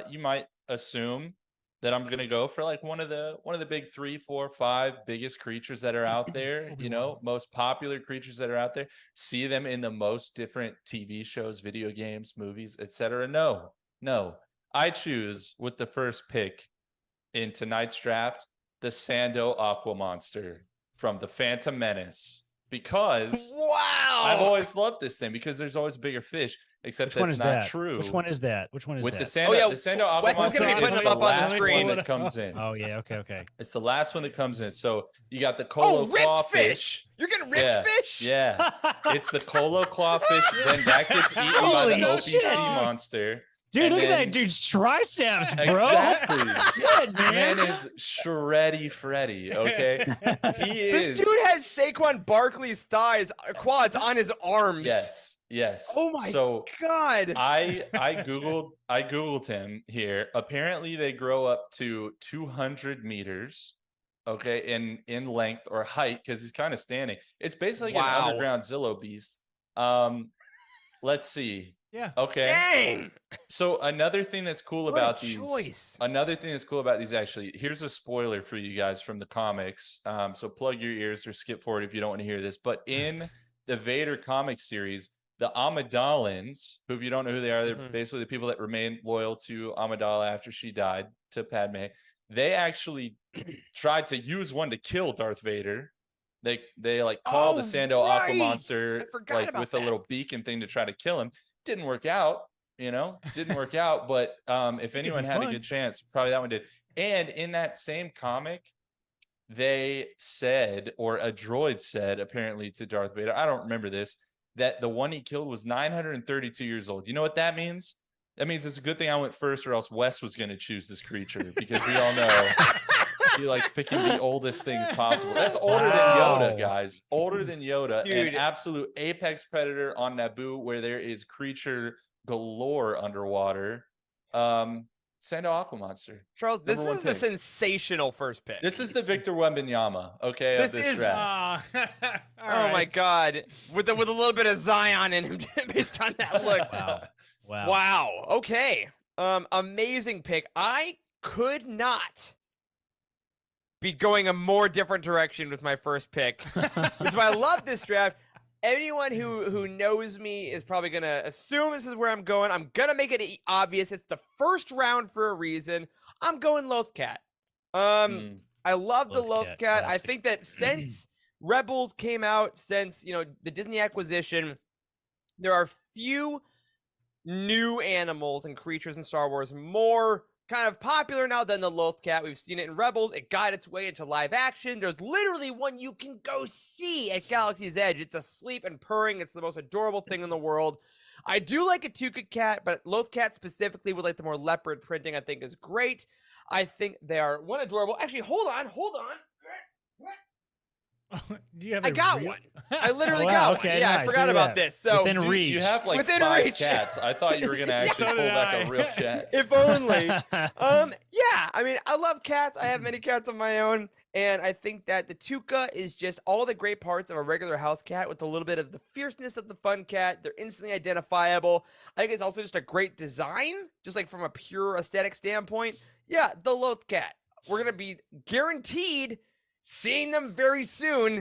you might assume that I'm gonna go for like one of the big 3, 4, 5 biggest creatures that are out there. You know, most popular creatures that are out there. See them in the most different TV shows, video games, movies, etc. No. I choose with the first pick in tonight's draft the Sando Aqua Monster from the Phantom Menace. Because Wow. I've always loved this thing because there's always bigger fish, except Which one that's is not that? true. Which one is that? Which one is With that? the Sando, Oh, yeah, the Sando Aqua Wes is Monster gonna be is putting the them up on the last screen. one that comes in. Oh yeah. Okay. It's the last one that comes in. So you got the Colo Oh, ripped clawfish. fish. You're getting ripped Yeah, fish. Yeah, it's the Colo clawfish. Then that gets eaten by Holy the OPC shit. monster. Dude, And look at then- that dude's triceps, bro. Exactly. Shit, man. Man is shreddy Freddy. Okay, he is. This dude has Saquon Barkley's quads on his arms. Yes. Yes. Oh my So God. I googled him here. Apparently they grow up to 200 meters, okay, in length or height, because he's kind of standing. It's basically like an Wow. underground Zillow beast. Let's see. Yeah. Okay. Dang. So another thing that's cool What about a these, choice. another thing that's cool about these, actually, here's a spoiler for you guys from the comics. So plug your ears or skip forward if you don't want to hear this. But in the Vader comic series, the Amidalans, who, if you don't know who they are, they're Mhm. basically the people that remained loyal to Amidala after she died, to Padme. They actually tried to use one to kill Darth Vader. They like called the Oh, Sando right. Aqua Monster I forgot like about with that. a little beacon thing to try to kill him. Didn't work out, didn't work out. But if It could anyone be had a fun. good chance, probably that one did. And in that same comic, they said, or a droid said, apparently to Darth Vader, I don't remember this, that the one he killed was 932 years old. You know what that means? That means it's a good thing I went first, or else Wes was going to choose this creature, because we all know he likes picking the oldest things possible. That's older Wow. than Yoda, guys. Older than Yoda. Dude. An absolute apex predator on Naboo, where there is creature galore underwater. Sando Aqua Monster. Charles, this Number one is a pick. sensational first pick. This is the Victor Wembanyama, okay, This of this is- draft. Oh my God. With a little bit of Zion in him based on that look. Wow. Wow. Wow. Okay. Amazing pick. I could not be going a more different direction with my first pick, which is why I love this draft. Anyone who knows me is probably gonna assume this is where I'm going. I'm gonna make it obvious. It's the first round for a reason. I'm going Lothcat. Hmm. I love the Lothcat, Lothcat. I classic. think that since Rebels came out, since the Disney acquisition, there are few new animals and creatures in Star Wars more kind of popular now than the Lothcat. We've seen it in Rebels. It got its way into live action. There's literally one you can go see at Galaxy's Edge. It's asleep and purring. It's the most adorable thing in the world. I do like a Tuca cat, but Lothcat specifically with like the more leopard printing I think is great. I think they are one adorable. Actually, hold on. Do you have? I a got real- one. I literally Wow, got okay, one. Yeah, I nice. forgot Look at about that. this. So Within Dude, reach. you have like Within 5 reach. cats. I thought you were gonna actually So pull did back I. a real cat. if only. Yeah, I mean, I love cats. I have many cats of my own, and I think that the Tuca is just all the great parts of a regular house cat with a little bit of the fierceness of the fun cat. They're instantly identifiable. I think it's also just a great design, just like from a pure aesthetic standpoint. Yeah, the Lothcat. We're gonna be guaranteed seeing them very soon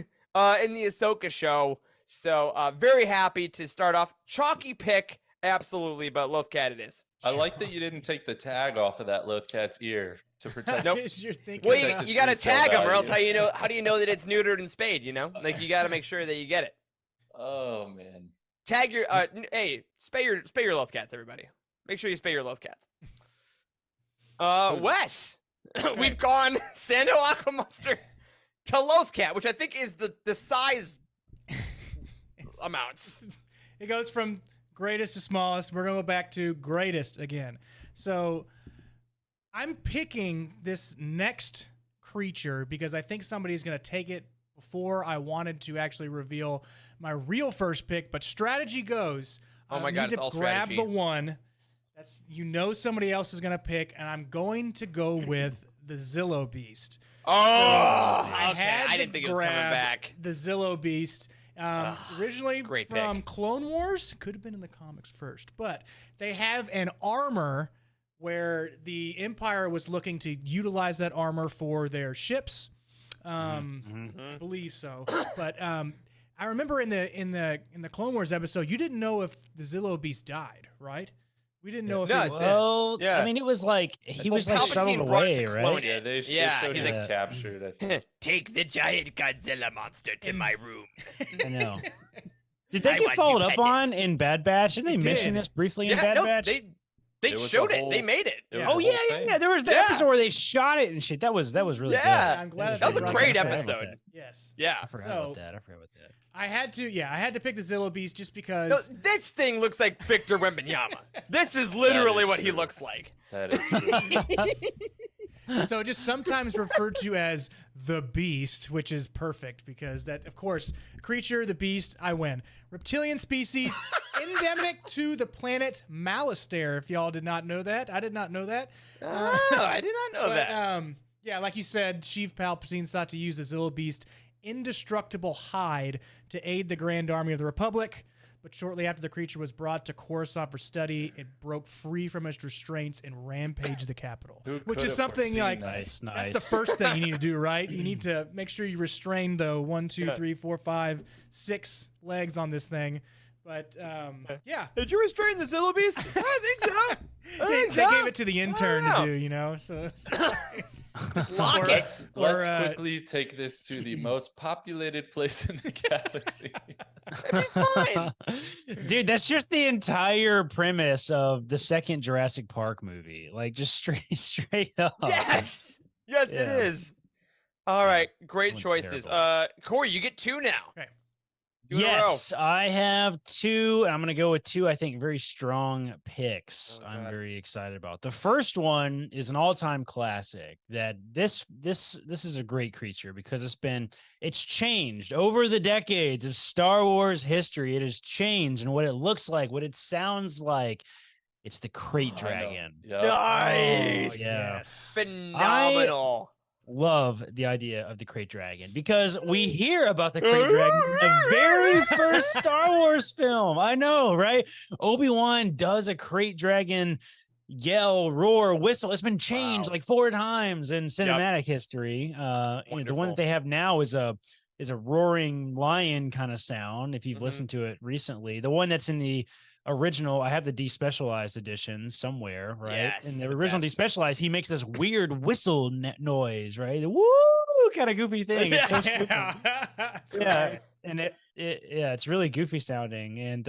in the Ahsoka show. So very happy to start off. Chalky pick, absolutely, but Lothcat it is. I like that you didn't take the tag off of that Lothcat's ear to protect. Nope. You're thinking Well, Protect you its got to resale tag them, or else value. how do you know that it's neutered and spayed? Like you got to make sure that you get it. Oh man. Tag your hey, spay your love cats, everybody. Make sure you spay your love cats. Wes, we've gone Sando Aqua Monster to Lothcat, which I think is the size amounts. It goes from greatest to smallest. We're gonna go back to greatest again. So I'm picking this next creature because I think somebody's gonna take it before I wanted to actually reveal my real first pick. But strategy goes. Oh I my God, need it's to all grab strategy. the one that's somebody else is gonna pick, and I'm going to go with the Zillow Beast. Oh, I okay. had I to didn't think it was coming grab back. The Zillow Beast. Originally great from pick. Clone Wars, could have been in the comics first, but they have an armor where the Empire was looking to utilize that armor for their ships. I believe so. But I remember in the Clone Wars episode, you didn't know if the Zillow Beast died, right? We didn't know if No, he was it's- dead. Well, Yeah. I mean, it was like he Well, was like Palpatine shuttled brought it away, to clone right? it. Yeah, they Yeah, showed he's his like- captured. I think. Take the giant Godzilla monster to my room. I know. Did they I get want to followed pet up it. on in Bad Batch? Didn't they They mention did. this briefly in Yeah, Bad no, Batch? they It was a showed it. whole- They made it. it was Oh a whole yeah, thing. yeah. There was the Yeah. episode where they shot it and shit. That was really Yeah. good. I'm glad That was a they brought great that back. episode. Yes. Yeah. I forgot So- about that. I forgot about that. I had to pick the Zillow Beast just because No, this thing looks like Victor Wembanyama. This is literally is what he true. looks like. That is true. so just sometimes referred to as the Beast, which is perfect because that, of course, creature, the Beast, I win. Reptilian species, endemic to the planet Malastare. If y'all did not know that, I did not know that. I did not know But, that. yeah, like you said, Sheev Palpatine sought to use the Zillobeast indestructible hide to aid the Grand Army of the Republic. But shortly after the creature was brought to Coruscant for study, it broke free from its restraints and rampaged the capital. Who Which could is have something foreseen like that? Nice. that's the first thing you need to do, right? You need to make sure you restrain the 1, 2, 3, 4, 5, 6 legs on this thing. But yeah, Did you restrain the Zillobeast? I think so. they gave it to the intern to know. do, you know. So Just lock Or- it. Let's or, quickly take this to the most populated place in the galaxy. Fine. Dude, that's just the entire premise of the second Jurassic Park movie. Like just straight up. Yes. Yes, it Yeah. is. All right. Great That one's choices. terrible. Corey, you get 2 now. Okay. 2 in a row. Yes, I have 2, and I'm gonna go with 2, I think, very strong picks. Oh, I'm God. very excited about. The first one is an all-time classic that this is a great creature because it's changed over the decades of Star Wars history. It has changed and what it looks like, what it sounds like. It's the Crate I know. Dragon. Yep. Nice. Oh, yeah. Yes. Phenomenal. Love the idea of the Crate Dragon because we hear about the Crate Dragon in the very first Star Wars film. I know, right? Obi-Wan does a Crate Dragon yell, roar, whistle. It's been changed Wow. like 4 times in cinematic history. The one Wonderful. that they have now is a roaring lion kind of sound. If you've Mhm. listened to it recently, the one that's in the original, I have the despecialized edition somewhere, right? Yes, In the the original best. despecialized, he makes this weird whistle noise, right? The woo kind of goofy thing. It's so stupid. That's Yeah, right. and it's really goofy sounding, and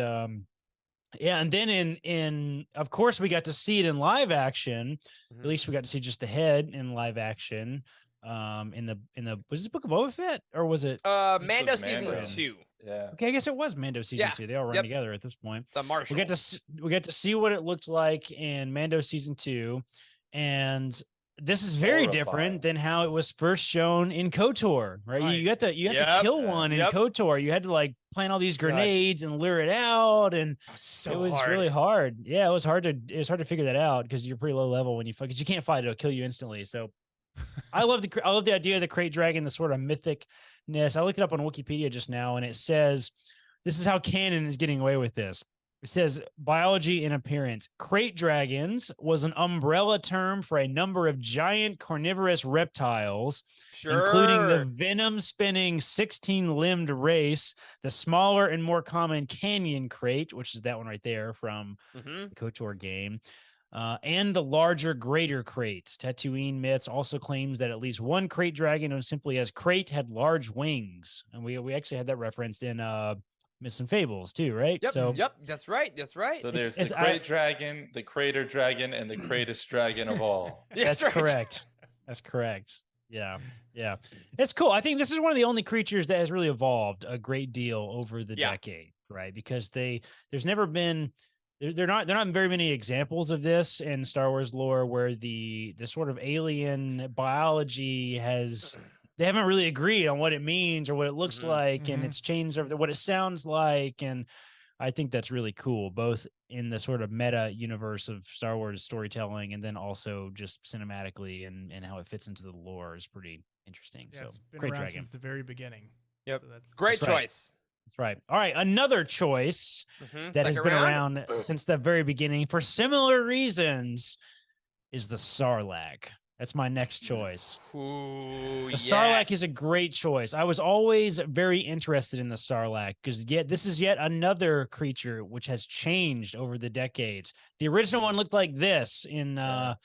yeah, and then in of course we got to see it in live action. Mhm. At least we got to see just the head in live action. In the was this Book of Boba Fett or was it? Mando was season Mando. 2. Yeah. Okay, I guess it was Mando season Yeah, 2. They all run yep. together at this point. The Marshal. We get to see what it looked like in Mando season 2, and this is very Horrifying. different than how it was first shown in KOTOR, right? Right. You got to Yep. kill one in Yep. KOTOR. You had to like plant all these grenades and lure it out, and so it was hard. really hard. Yeah, it was hard to figure that out because you're pretty low level when you fight because you can't fight it; it'll kill you instantly. So I love the idea of the Crate Dragon, the sort of mythicness. I looked it up on Wikipedia just now, and it says this is how canon is getting away with this. It says biology and appearance. Crate dragons was an umbrella term for a number of giant carnivorous reptiles, including the venom-spinning 16-limbed race, the smaller and more common canyon crate, which is that one right there from Mhm. the KOTOR game, and the larger greater crates. Tatooine Myths also claims that at least one crate dragon known simply as Crate had large wings, and we actually had that referenced in Myths and Fables too, right? Yep. So Yep. That's right. That's right. So there's it's- the I- Crate Dragon, the Crater Dragon, and the Greatest Dragon of all. that's right. correct. That's correct. Yeah. Yeah. It's cool. I think this is one of the only creatures that has really evolved a great deal over the Yeah. decade, right? Because there's never been they're not very many examples of this in Star Wars lore where the sort of alien biology they haven't really agreed on what it means or what it looks Mhm. like, and Mhm. it's changed over what it sounds like, and I think that's really cool, both in the sort of meta universe of Star Wars storytelling and then also just cinematically and how it fits into the lore is pretty interesting. Yeah, So it's been Crate around Dragon. since the very beginning. Yep. So that's Great That's right. choice. That's right. All right. Another choice Mhm. that has Second been round? around since the very beginning for similar reasons is the Sarlacc. That's my next choice. Ooh, The Sarlacc is a yes. great choice. I was always very interested in the Sarlacc because this is yet another creature which has changed over the decades. The original one looked like this in Yeah.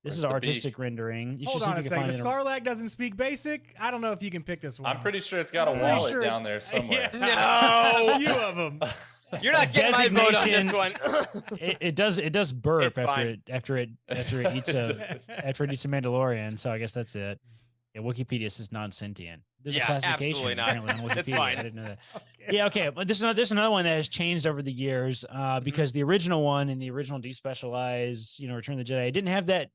this Where's is the artistic beak? rendering. You Hold should see on a if you second. can The find it. Sarlacc doesn't speak basic. I don't know if you can pick this one. I'm pretty sure it's got a I'm pretty wallet sure- down there somewhere. No. a few of them. You're not getting my vote on this Designation- one. It does burp It's fine. after it eats after it eats a Mandalorian. So I guess that's it. Yeah, Wikipedia says non-sentient. There's Yeah, a classification absolutely not. apparently on Wikipedia. It's fine. I didn't know that. Okay. Yeah, okay. But this is another one that has changed over the years because the original one and the original despecialized, Return of the Jedi, it didn't have that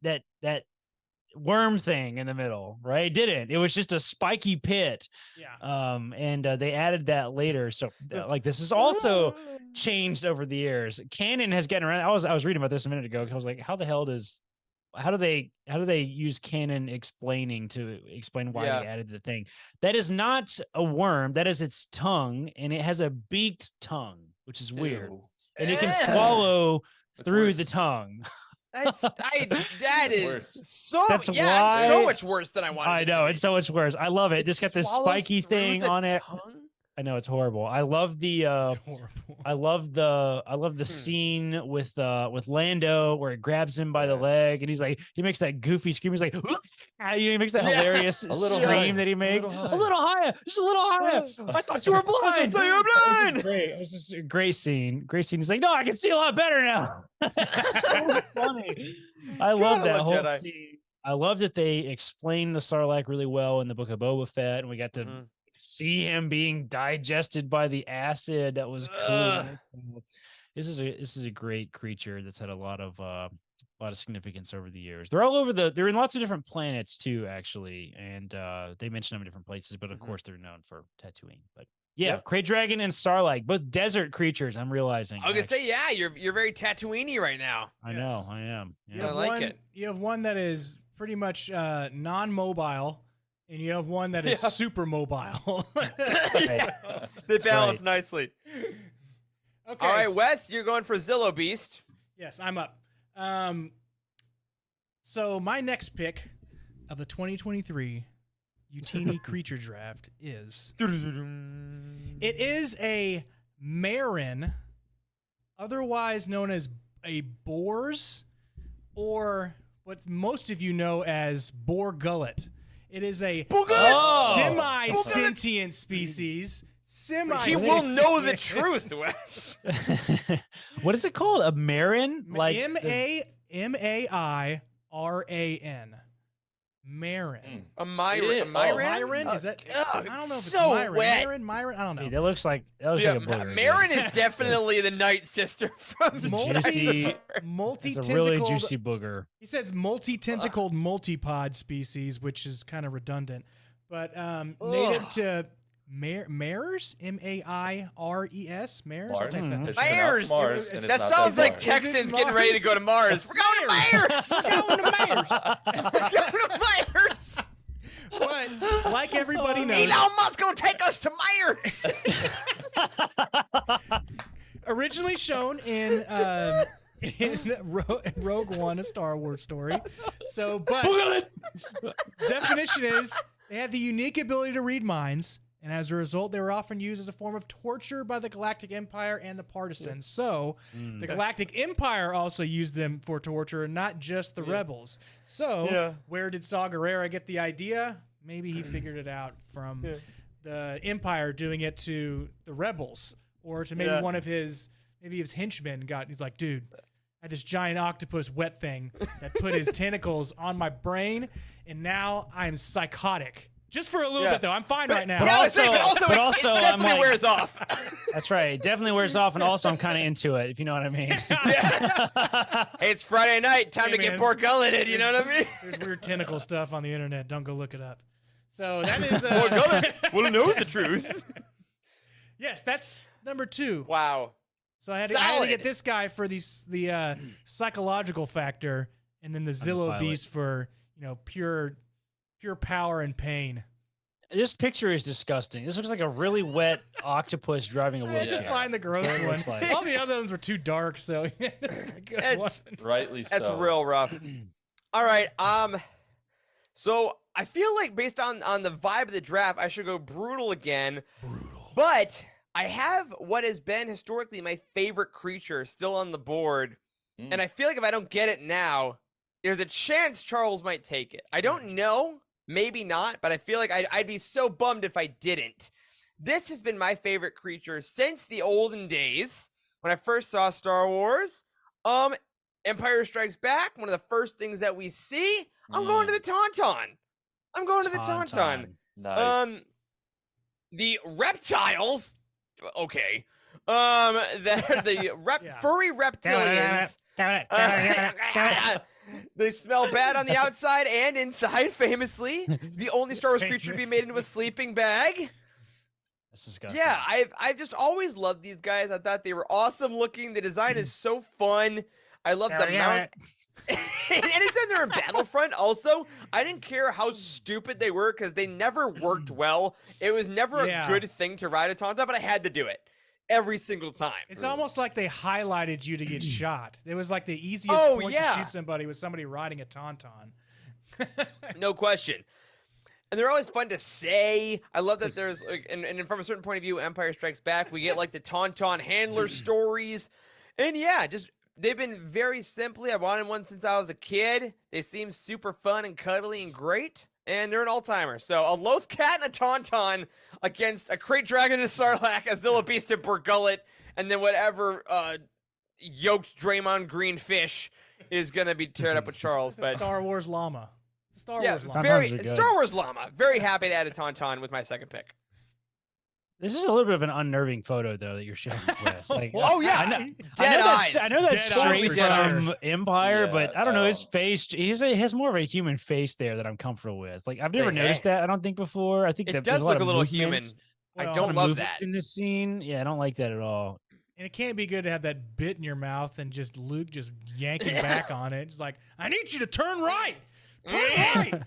worm thing in the middle, right? It didn't. It was just a spiky pit. Yeah. And they added that later. So like this is also changed over the years. Canon has gotten around. I was reading about this a minute ago. I was like, how do they use canon explaining to explain why Yeah. they added the thing? That is not a worm. That is its tongue, and it has a beaked tongue, which is weird. Ew. And it can Ugh. swallow That's through worse. the tongue. That is worse. so That's it's so why- much worse than I wanted. I it to know be. it's so much worse. I love it. It Just got this swallows spiky through thing the on it. tongue? I know it's horrible. I love the It's horrible. I love the scene with Lando where it grabs him by the Yes. leg and he's like he makes that goofy scream. He's like he makes that Yeah. hilarious A little scream higher, that he a makes. little A little higher, just a little higher. I thought you were blind. thought you were blind. It was great. It was just a great scene. Great scene. He's like, no, I can see a lot better now. It's so funny. I love God, I that love whole Jedi. scene. I love that they explained the Sarlacc really well in the Book of Boba Fett, and we got to Mhm. see him being digested by the acid. That was cool. Ugh. This is a great creature that's had a lot of significance over the years. They're all over they're in lots of different planets too, actually, and they mention them in different places. But of Mhm. course, they're known for Tatooine. But yeah, Yep. Krayt Dragon and Sarlacc, both desert creatures. I'm realizing. I was gonna say, yeah, you're very Tatooine-y right now. I know, Yes. I am. You Yeah. I have like one, it. You have one that is pretty much non-mobile, and you have one that is Yeah. super mobile. Yeah. They balance right. nicely. Okay. All right, Wes, you're going for Zillow Beast. Yes, I'm up. So my next pick of the 2023 Utini Creature Draft is it is a Marin, otherwise known as a Boars, or what most of you know as Boar Gullet. It is a Oh! semi-sentient species. He will know the truth, Wes. What is it called? A Marin? Like M-A-I-R-A-N. Marin. A Myron. Yeah. A Myron? Myron? Is that? I don't know if it's so Myron. wet. Myron? I don't know. Hey, that looks like a booger. Marin is definitely the Night Sister from It's a Multi- juicy- It's a multi-tentacled. really juicy booger. He says multi-tentacled multipod species, which is kind of redundant, but native to mares, M-A-I-R-E-S, mares. I'll take that. Mhm. It's Myers. pronounced Mars, and it's That not sounds like Mars. Texans it getting ready to Mars? go to Mars. We're going to Myers. Going to Mares. We're going to Myers. But like everybody knows, Elon Musk gonna take us to Myers. originally shown in Rogue One, a Star Wars story. So, but definition is they had the unique ability to read minds, and as a result, they were often used as a form of torture by the Galactic Empire and the Partisans. So, the Galactic Empire also used them for torture, not just the rebels. So, Yeah. where did Saw Gerrera get the idea? Maybe he figured it out from the Empire doing it to the rebels, or to maybe Yeah. one of his henchmen he's like, dude, I had this giant octopus wet thing that put his tentacles on my brain, and now I'm psychotic. Just for a little Yeah. bit, though. I'm fine right now. But Yeah, I also- was saying, but it also, I'm definitely like- wears off. That's right. It definitely wears off, and also I'm kind of into it, if you know what I mean. Hey, it's Friday night. Time Hey, to get man. pork gulleted. You know what I mean? There's weird tentacle stuff on the internet. Don't go look it up. So that is Pork gullet will know the truth. Yes, that's number 2. Wow. So I had to Solid. get this guy for the psychological factor, and then the Zillow pilot. Beast for pure power and pain. This picture is disgusting. This looks like a really wet octopus driving a I had to wheelchair. find the gross That's what it one. looks like. All the other ones were too dark, so this is a good one. It's Rightly so. that's real rough. All right. So I feel like based on the vibe of the draft, I should go brutal again. Brutal. But I have what has been historically my favorite creature still on the board, and I feel like if I don't get it now, there's a chance Charles might take it. I don't know, maybe not, but I feel like I'd be so bummed if I didn't. This has been my favorite creature since the olden days when I first saw Star Wars. Empire Strikes Back, one of the first things that we see. I'm going to the Tauntaun. I'm going to the Tauntaun. Nice. The reptiles. Okay. The Yeah. furry reptilians. They smell bad on the outside and inside, famously. The only Star Wars creature to be made into a sleeping bag. That's disgusting. Yeah, I've just always loved these guys. I thought they were awesome looking. The design is so fun. I love the mount. And anytime they're in Battlefront, also, I didn't care how stupid they were because they never worked well. It was never a good thing to ride a Tauntaun, but I had to do it every single time. It's almost like they highlighted you to get shot. It was like the easiest point to shoot somebody was somebody riding a Tauntaun. No question. And they're always fun to say. I love that there's, like, and from a certain point of view, Empire Strikes Back, we get like the Tauntaun handler stories. And yeah, just they've been very simply. I wanted one since I was a kid. They seem super fun and cuddly and great. And they're an all-timer. So a Loth Cat and a Tauntaun against a Krayt Dragon and a Sarlacc, a Zilla Beast and Borgullet, and then whatever yoked Draymond Green fish is gonna be teared up with Charles. But Star Wars llama. Star yeah, Wars llama. very Star Wars llama. Very happy to add a Tauntaun with my second pick. This is a little bit of an unnerving photo, though, that you're showing Wes. Like, Oh yeah, I know dead eyes. I know that's Dead eyes straight for from sure. Empire, Yeah, but I don't know his face. He has more of a human face there that I'm comfortable with. Like I've never Hey, noticed that. I don't think before. I think It that does there's a lot look a of little human. movement, I Well, don't lot of love movement that. in this scene. Yeah, I don't like that at all. And it can't be good to have that bit in your mouth and just Luke just yanking back on it. It's like, I need you to turn right. Turn right.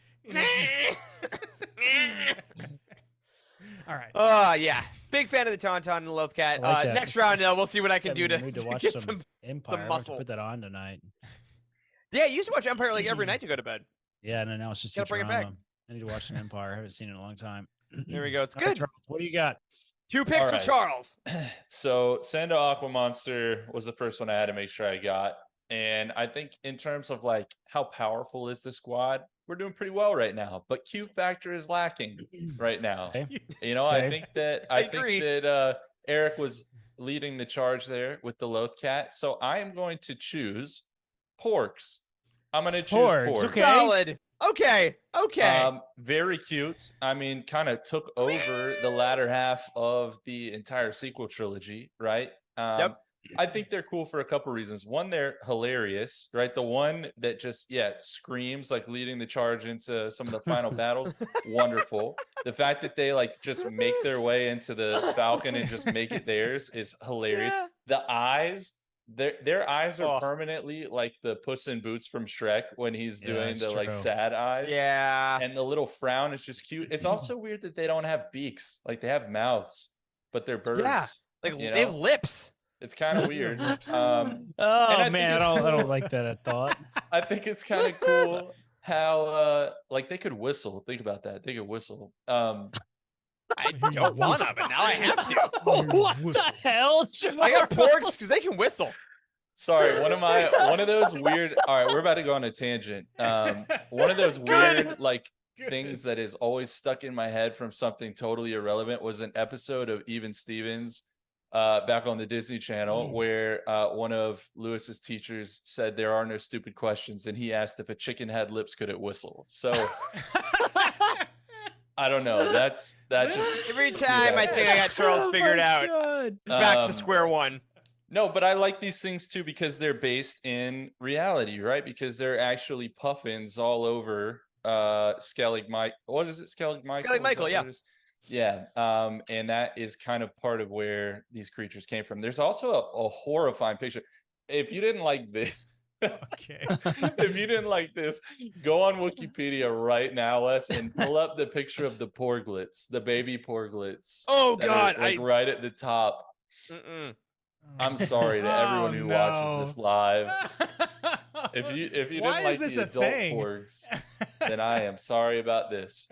All right. Yeah. Big fan of the Tauntaun and the Loth Cat. I like that. Next round, we'll see what I can Got do me to, mood to to watch get some some. Empire. I'm gonna muscle. put that on tonight. Yeah, you used to watch Empire like every night to go to bed. Yeah, and now it's just Gotta bring it back. Futurama. I need to watch some Empire. I haven't seen it in a long time. There we go. It's All right, good. Charles, what do you got? 2 picks All for right. Charles. So Sando Aqua Monster was the first one I had to make sure I got. And I think in terms of like how powerful is the squad, we're doing pretty well right now. But Q factor is lacking right now. Okay. You know, I Okay. think that I agree. Eric was leading the charge there with the Loth Cat. So I am going to choose Porks. I'm going to choose Porgs, Porks. okay. Solid. Okay. Very cute. I mean, kind of took over the latter half of the entire sequel trilogy, right? Yep. I think they're cool for a couple reasons. One, they're hilarious, right? The one that just, screams like leading the charge into some of the final battles. Wonderful. The fact that they like just make their way into the Falcon and just make it theirs is hilarious. Yeah. The eyes, their eyes are Oh. permanently like the Puss in Boots from Shrek when he's Yeah, doing that's the like true. sad eyes. Yeah. And the little frown is just cute. It's also weird that they don't have beaks. Like they have mouths, but they're birds. Yeah. Like you they have know? lips. It's kind of weird. Oh I man, I think don't like that. I thought. I think it's kind of cool how like they could whistle. Think about that. They could whistle. I don't wanna, but now I have to. What the hell? I got Porgs because they can whistle. Sorry, one of those weird. All right, we're about to go on a tangent. One of those Good. weird like things that is always stuck in my head from something totally irrelevant was an episode of Even Stevens back on the Disney Channel where one of Lewis's teachers said there are no stupid questions, and he asked if a chicken had lips, could it whistle? So I don't know. That just Every time I think I got Charles figured out. Back to square one. No, but I like these things too because they're based in reality, right? Because they're actually puffins all over Skellig Mike. What is it? Skellig Michael? Skellig Michael, Is that what it is? Yeah. And that is kind of part of where these creatures came from. There's also a horrifying picture. If you didn't like this, Okay. if you didn't like this, go on Wikipedia right now, Wes, and pull up the picture of the porglets, the baby porglets. Oh that are, God, like right at the top. Mm-mm. I'm sorry to everyone who watches this live. If you Why didn't is like this the a adult thing? porgs, then I am sorry about this.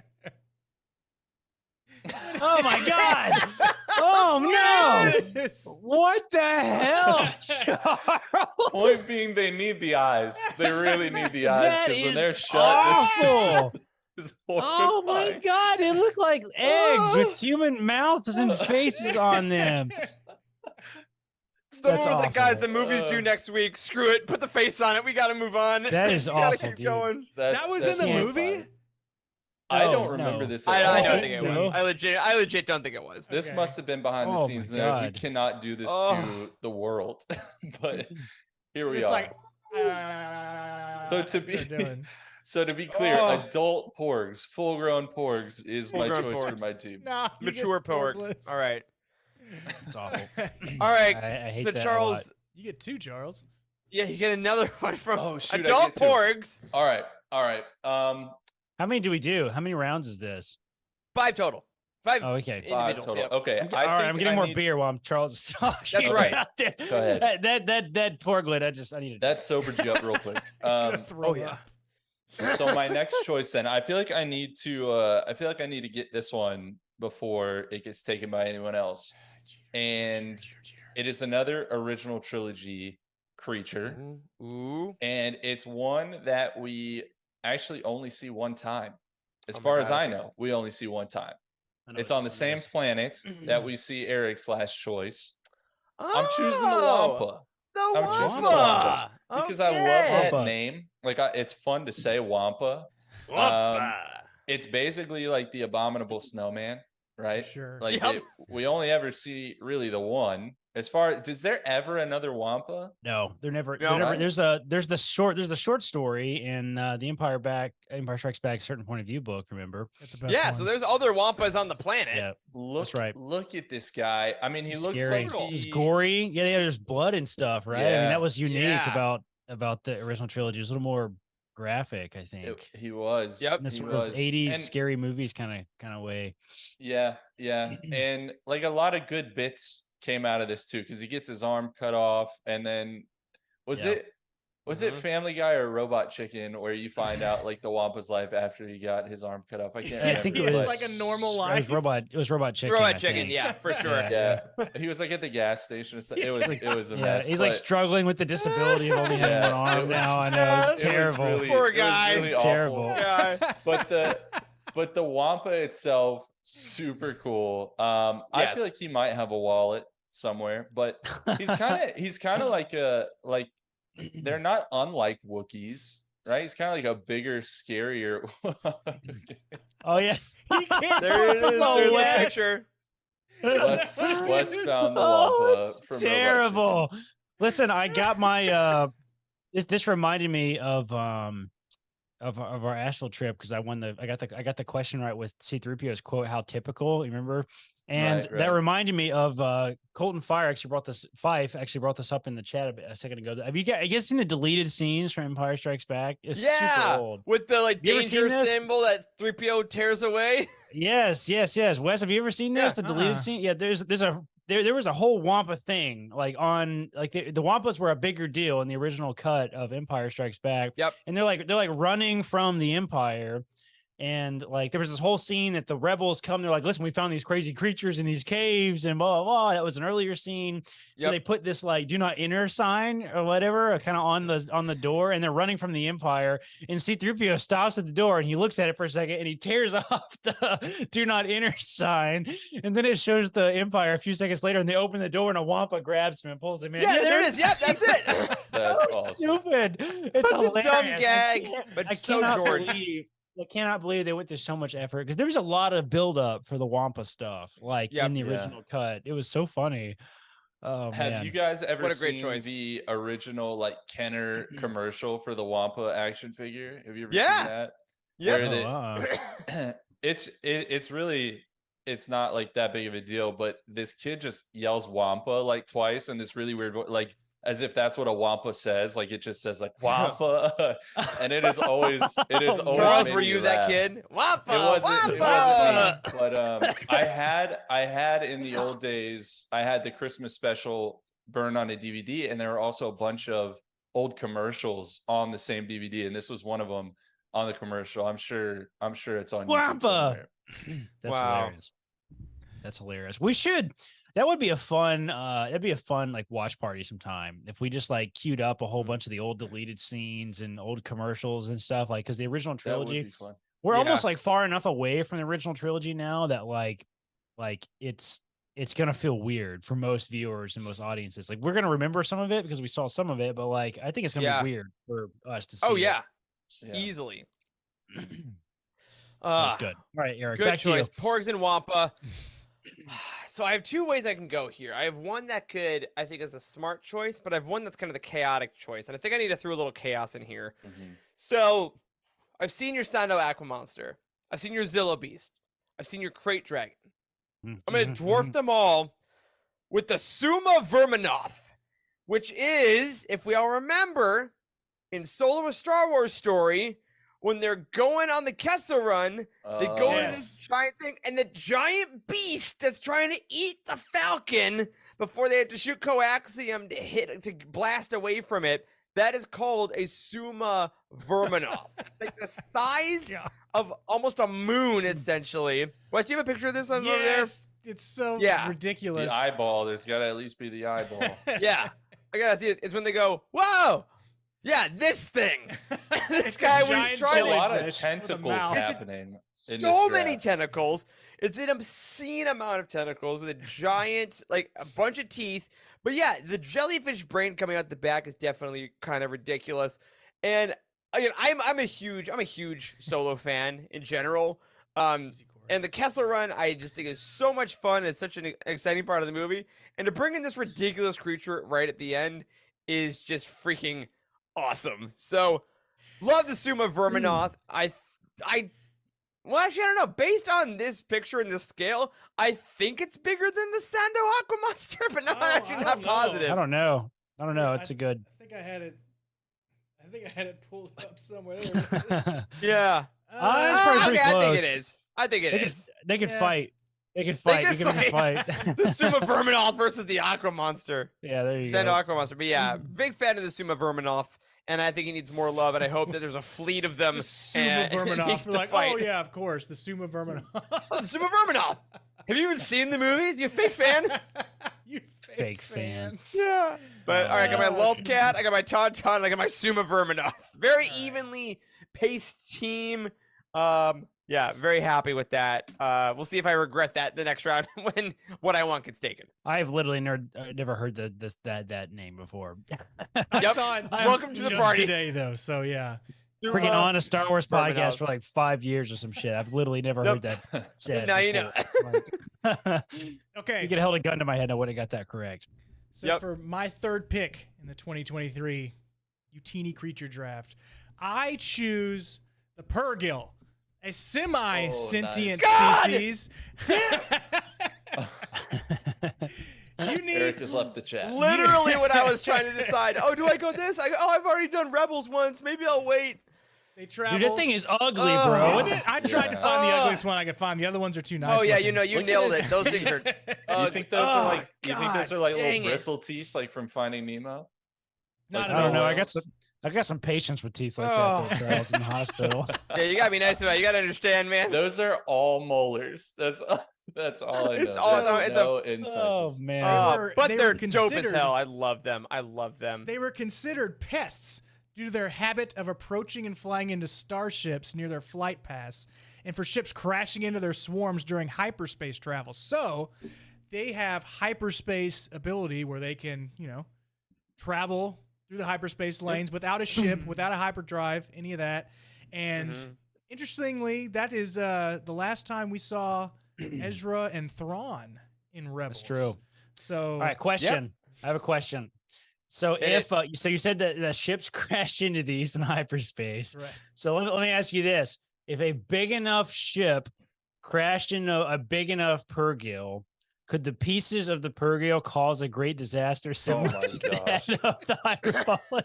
Oh my god! Oh no! What the hell, Charles? Point being, they need the eyes. They really need the eyes That because when is they're shut, awful. this is Oh my horrifying. god! It looked like eggs with human mouths and faces on them. Someone That's was like, guys, awful. the movie's due next week. Screw it. Put the face on it. We gotta move on. That is We gotta awful, keep dude. going. That was in the horrifying. movie? I No, don't remember no. this. At I all. don't think it so. was. I legit don't think it was. This Okay. must have been behind the Oh my scenes. There, we God. cannot do this Oh. to the world, but here we It's are. like, So to be They're doing. so to be clear, Oh. adult porgs, full-grown porgs is my Full-grown choice for porgs. my team. Nah, you get Mature porgs. porglets. All right. It's awful. All right. I hate So that a lot. Charles, You get 2, Charles. yeah, you get another one from Oh, shoot, I adult get two. porgs. All right. How many do we do? How many rounds is this? 5 total. 5 Oh, okay. 5 individuals. total. Yep. Okay. All right, I'm getting more need, beer while I'm Charles is talking. That's right. about that. Go ahead. That porglet. I need to. That sobered you up real quick. Oh yeah. So my next choice then, I feel like I need to get this one before it gets taken by anyone else. And it is another original trilogy creature. Ooh. And it's one that we actually only see one time. As Oh my far as God, I okay. know, we only see one time. I know It's what on the this one same is. planet that we see Eric's last choice. Oh, I'm choosing the Wampa. The I'm choosing the Wampa. Wampa because I love Okay. that Wampa. name. Like it's fun to say Wampa. Wampa. It's basically like the abominable snowman, right? Sure. Like Yep. we only ever see really the one. As far is there ever another Wampa? No, they're never. No. They're never Right. there's the short story in the Empire Strikes Back certain point of view book. Remember? That's the best Yeah, one. so there's other Wampas on the planet. Yeah, Look, right. Look at this guy. I mean, he looks scary. like It's he, gory. Yeah, there's blood and stuff, right? I mean, Yeah. that was unique Yeah. about the original trilogy. It was a little more graphic, I think. he was. Yep. In the he sort was. of 80s And- scary movies kind of way. Yeah, yeah. And like a lot of good bits came out of this too, because he gets his arm cut off, and then was Yeah. it Mhm. Family Guy or Robot Chicken where you find out like the Wampa's life after he got his arm cut off? I can't I remember. think He it has was like a normal It life. was Robot Chicken. Robot I Chicken, think. yeah, for sure. Yeah. Yeah, he was like at the gas station. And stuff. It was a Yeah, mess. he's like but struggling with the disability of only having Yeah, one it arm now. was- I know it's it was terrible. really- Poor it was guy. really awful. Terrible. Yeah. But the Wampa itself, super cool. I Yes. feel like he might have a wallet somewhere, but he's kind of like they're not unlike Wookiees, right? He's kind of like a bigger, scarier. Oh yeah. He can't There it is. Oh, There's the Wes. picture. Wes found the Oh, Wampa it's from Robot terrible. Listen, I got my this reminded me of our Asheville trip because I got the question right with C3PO's quote, how typical, you remember? And Right, that right. reminded me of Colton Fife actually brought this up in the chat a second ago. Have you guys seen the deleted scenes from Empire Strikes Back? It's Yeah, super old. with the like You ever seen danger this? symbol that 3PO tears away. Yes. Wes, have you ever seen this? Yeah, The deleted scene? Yeah, there was a whole Wampa thing like on like the Wampas were a bigger deal in the original cut of Empire Strikes Back. Yep. And they're like running from the Empire. And like there was this whole scene that the rebels come, they're like, listen, we found these crazy creatures in these caves and blah, blah, blah. That was an earlier scene. So Yep. they put this like do not enter sign or whatever kind of on the door, and they're running from the Empire. And C3PO stops at the door and he looks at it for a second and he tears off the do not enter sign. And then it shows the Empire a few seconds later and they open the door and a Wampa grabs him and pulls him in. Yeah, there it they're- is. Yep, that's it. That's so awesome. stupid. It's Such a dumb hilarious. gag, but I so cannot George. I cannot believe they went through so much effort because there was a lot of build up for the Wampa stuff, like Yep. in the Yeah. original cut. It was so funny. Oh Have man. you guys ever What a great seen choice. the original like Kenner commercial for the Wampa action figure? Have you ever Yeah. seen that? Yep. Where Oh, they- it's really it's not like that big of a deal, but this kid just yells Wampa like twice in this really weird like as if that's what a Wampa says. Like it just says like Wampa, and it is always Oh, Charles, made were me you that laugh. kid? Wampa. It wasn't Wampa. me, but I had in the old days, I had the Christmas special burned on a DVD, and there were also a bunch of old commercials on the same DVD, and this was one of them on the commercial. I'm sure it's on YouTube Wampa. somewhere. That's Wow. hilarious. That's hilarious. We should. That would be a fun. That'd be a fun like watch party sometime if we just like queued up a whole bunch of the old deleted scenes and old commercials and stuff. Like because the original That would trilogy, be fun. we're Yeah. almost like far enough away from the original trilogy now that like it's gonna feel weird for most viewers and most audiences. Like we're gonna remember some of it because we saw some of it, but like I think it's gonna Yeah. be weird for us to see. Oh it. yeah, Yeah. easily. That's good. All right, Eric. Good back choice. to you. Porgs and Wampa. So I have two ways I can go here. I have one that I think is a smart choice, but I have one that's kind of the chaotic choice. And I think I need to throw a little chaos in here. Mhm. So I've seen your Sando Aqua Monster. I've seen your Zilla Beast. I've seen your Crate Dragon. I'm going to dwarf them all with the Suma Verminoth, which is, if we all remember, in Solo a Star Wars Story, when they're going on the Kessel Run, they go into this giant thing, and the giant beast that's trying to eat the Falcon before they have to shoot coaxium to blast away from it. That is called a Suma Verminoth. Like the size of almost a moon, essentially. Wes, do you have a picture of this over there? Yes, it's so ridiculous. The eyeball. There's got to at least be the eyeball. Yeah, I gotta see it. It's when they go, whoa, yeah, this thing. This guy was There's trying a lot to. of tentacles happening. In So this many draft. tentacles. It's an obscene amount of tentacles with a giant, like a bunch of teeth. But yeah, the jellyfish brain coming out the back is definitely kind of ridiculous. And again, I'm a huge Solo fan in general. And the Kessel Run, I just think is so much fun. It's such an exciting part of the movie. And to bring in this ridiculous creature right at the end is just freaking awesome. So love the Suma Verminoth. Well, actually, I don't know. Based on this picture and this scale, I think it's bigger than the Sando Aqua Monster, but I'm actually not positive. I don't know. It's a good. I think I had it pulled up somewhere. Yeah. It's probably pretty okay, I think close. it is. I think it is. They could Yeah. fight. They could fight. could They could fight. The Suma Verminoth versus the Aqua Monster. Yeah, there you Sando go. Aqua Monster. But yeah, big fan of the Suma Verminoth, and I think he needs more love, and I hope that there's a fleet of them. The Suma and he Verminoth. gets We're to like, fight. oh yeah, of course, the Suma Verminoth. Oh, the Suma Verminoth. Have you even seen the movies? You a fake fan? You Fake fan. Yeah. But all right, I got my Lolthcat, I got my Tauntaun, and I got my Suma Verminoth. Very evenly paced team. Yeah, very happy with that. We'll see if I regret that the next round when what I want gets taken. I've literally never heard that name before. I Yep. saw it. Welcome to the just party. today, though. So yeah. Bringing on a Star Wars Verminoth. podcast for like 5 years or some shit. I've literally never heard that said. Now you know. Like, Okay. you could have held a gun to my head, and I would have got that correct. So Yep. for my third pick in the 2023 Utini creature draft, I choose the Purrgil, a semi-sentient God! species. You need Eric just left the chat. Literally when I was trying to decide, oh, do I go this? I've already done Rebels once. Maybe I'll wait. they travel. Dude, that thing is ugly, Oh, bro. Isn't it? I tried to find the Oh. ugliest one I could find. The other ones are too nice. Oh yeah, looking. you Look at nailed it. it. Those things are. You think those are like? You think those are like dang little it. bristle teeth, like from Finding Nemo? Not Like at I don't know. all. I got some patience with teeth like Oh. that. Though, Charles, in the hospital. Yeah, you gotta be nice about it. You gotta understand, man. Those are all molars. That's all I know. It's all- There's it's a- no incisors. Oh man. But they they're were dope as considered- hell. I love them. I love them. They were considered pests due to their habit of approaching and flying into starships near their flight paths, and for ships crashing into their swarms during hyperspace travel. So they have hyperspace ability where they can, travel through the hyperspace lanes without a ship, without a hyperdrive, any of that. And interestingly, that is the last time we saw Ezra and Thrawn in Rebels. That's true. So All right, question. I have a question. So Hit if so you said that the ships crash into these in hyperspace. right. So let me ask you this: if a big enough ship crashed into a big enough Purrgil, could the pieces of the Purrgil cause a great disaster similar my to the gosh. head of the High Republic?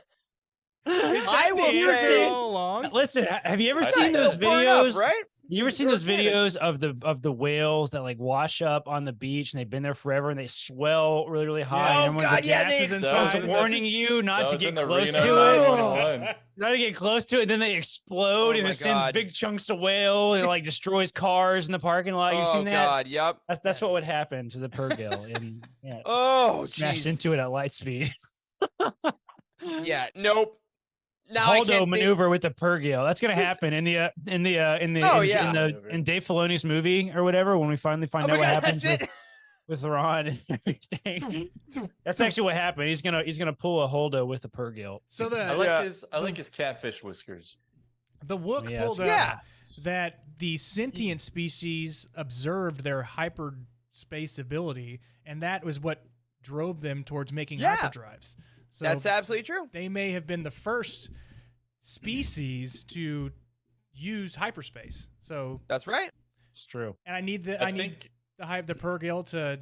I will The answer say- all along. Listen, have you ever I seen think those It'll burn up, videos? right? You ever seen You're those kidding. videos of the whales that like wash up on the beach and they've been there forever and they swell really high? Oh, and when God, the yeah, gas they is explode. inside, warning you not That to was get in the close Reno to it. 911. Not to get close to it, then they explode Oh and my it sends God. big chunks of whale and it like destroys cars in the parking lot. You've Oh seen that? God, yep. That's what would happen to the Purrgil and yeah, Oh smashed jeez. into it at light speed. Yeah, nope. It's Now I Holdo can't think- maneuver with the Purrgil. That's gonna happen in the Oh, yeah. in Dave Filoni's movie or whatever when we finally find Oh out my what God, happens that's with, it. with Ron and everything. That's actually what happened. He's gonna pull a Holdo with the Purrgil. So I the like Yeah. his catfish whiskers. Wook Yeah, pulled that's up Yeah. that the sentient species observed their space ability, and that was what drove them towards making Yeah. hyperdrives. So That's absolutely true. they may have been the first species to use hyperspace. So, That's right. It's true. and I need the Purrgil to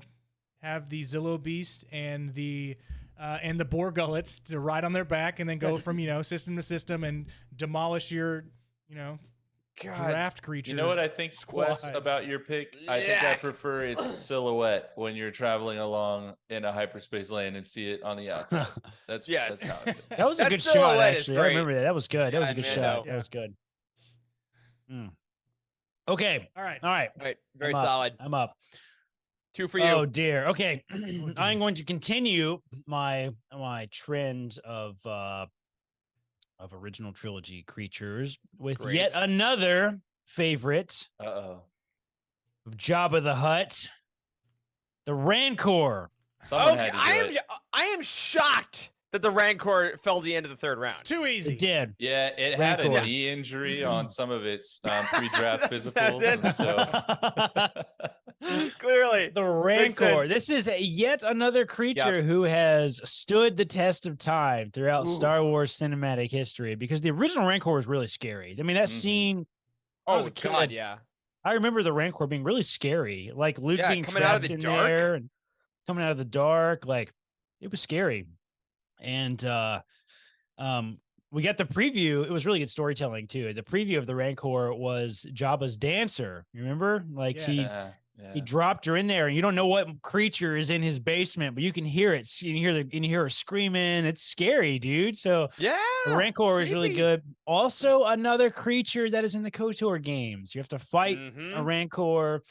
have the Zillow Beast and the Borgullets to ride on their back and then go from system to system and demolish your God. draft creature. You know what I think, Wes, squads. about your pick? I think I Yeah. prefer its silhouette when you're traveling along in a hyperspace lane and see it on the outside. That's Yes. That's how I feel. That was a That good shot, silhouette is actually. I great. remember that. That was good. That was a Yeah, good man, shot. no. That was good. Okay. All right. All right. Right. Very I'm up. solid. I'm up. 2 for you. Oh dear. Okay. dear. I'm going to continue my trend of original trilogy creatures with Great. yet another favorite Uh-oh. of Jabba the Hutt, the Rancor. Someone Okay, had to do it. I am shocked that the Rancor fell to the end of the third round. It's too easy. It did. Yeah, it had a Rancors. knee injury on some of its pre-draft That's physicals. it. So Clearly. The Makes Rancor. sense. This is yet another creature who has stood the test of time throughout Ooh. Star Wars cinematic history because the original Rancor was really scary. I mean, that Mhm. scene, I was Oh a kid. God, yeah. I remember the Rancor being really scary. Like Luke Yeah, being coming out of trapped the in dark. there and coming out of the dark. Like it was scary. And we got the preview. It was really good storytelling too. The preview of the Rancor was Jabba's dancer. You remember? Like Yes. he yeah. dropped her in there, and you don't know what creature is in his basement, but you can hear it. You can hear her screaming. It's scary, dude. So Yeah. the Rancor is really creepy. good. Also, another creature that is in the KOTOR games. You have to fight a Mhm. Rancor.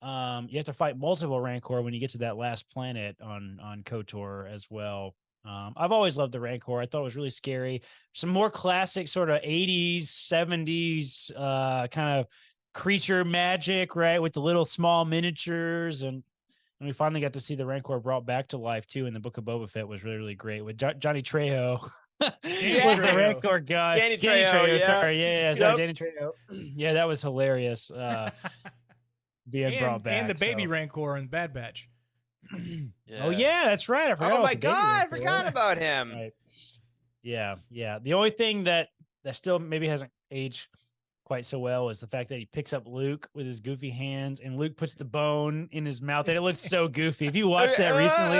You have to fight multiple Rancor when you get to that last planet on KOTOR as well. I've always loved the Rancor. I thought it was really scary. Some more classic sort of 80s, 70s kind of creature magic, right? With the little small miniatures. And we finally got to see the Rancor brought back to life too in the Book of Boba Fett was really, really great with Johnny Trejo. Was the Trejo. Rancor guy. Danny Trejo, yeah. Sorry. Yeah. Sorry, Yep. Danny Trejo. Yeah, that was hilarious. Being brought back. and the baby so. Rancor in Bad Batch. Oh yeah, that's right. I forgot. Oh about my the baby God, I Rancor. forgot about him. Right. Yeah. The only thing that still maybe hasn't aged quite so well is the fact that he picks up Luke with his goofy hands, and Luke puts the bone in his mouth, and it looks so goofy. If you watched that recently,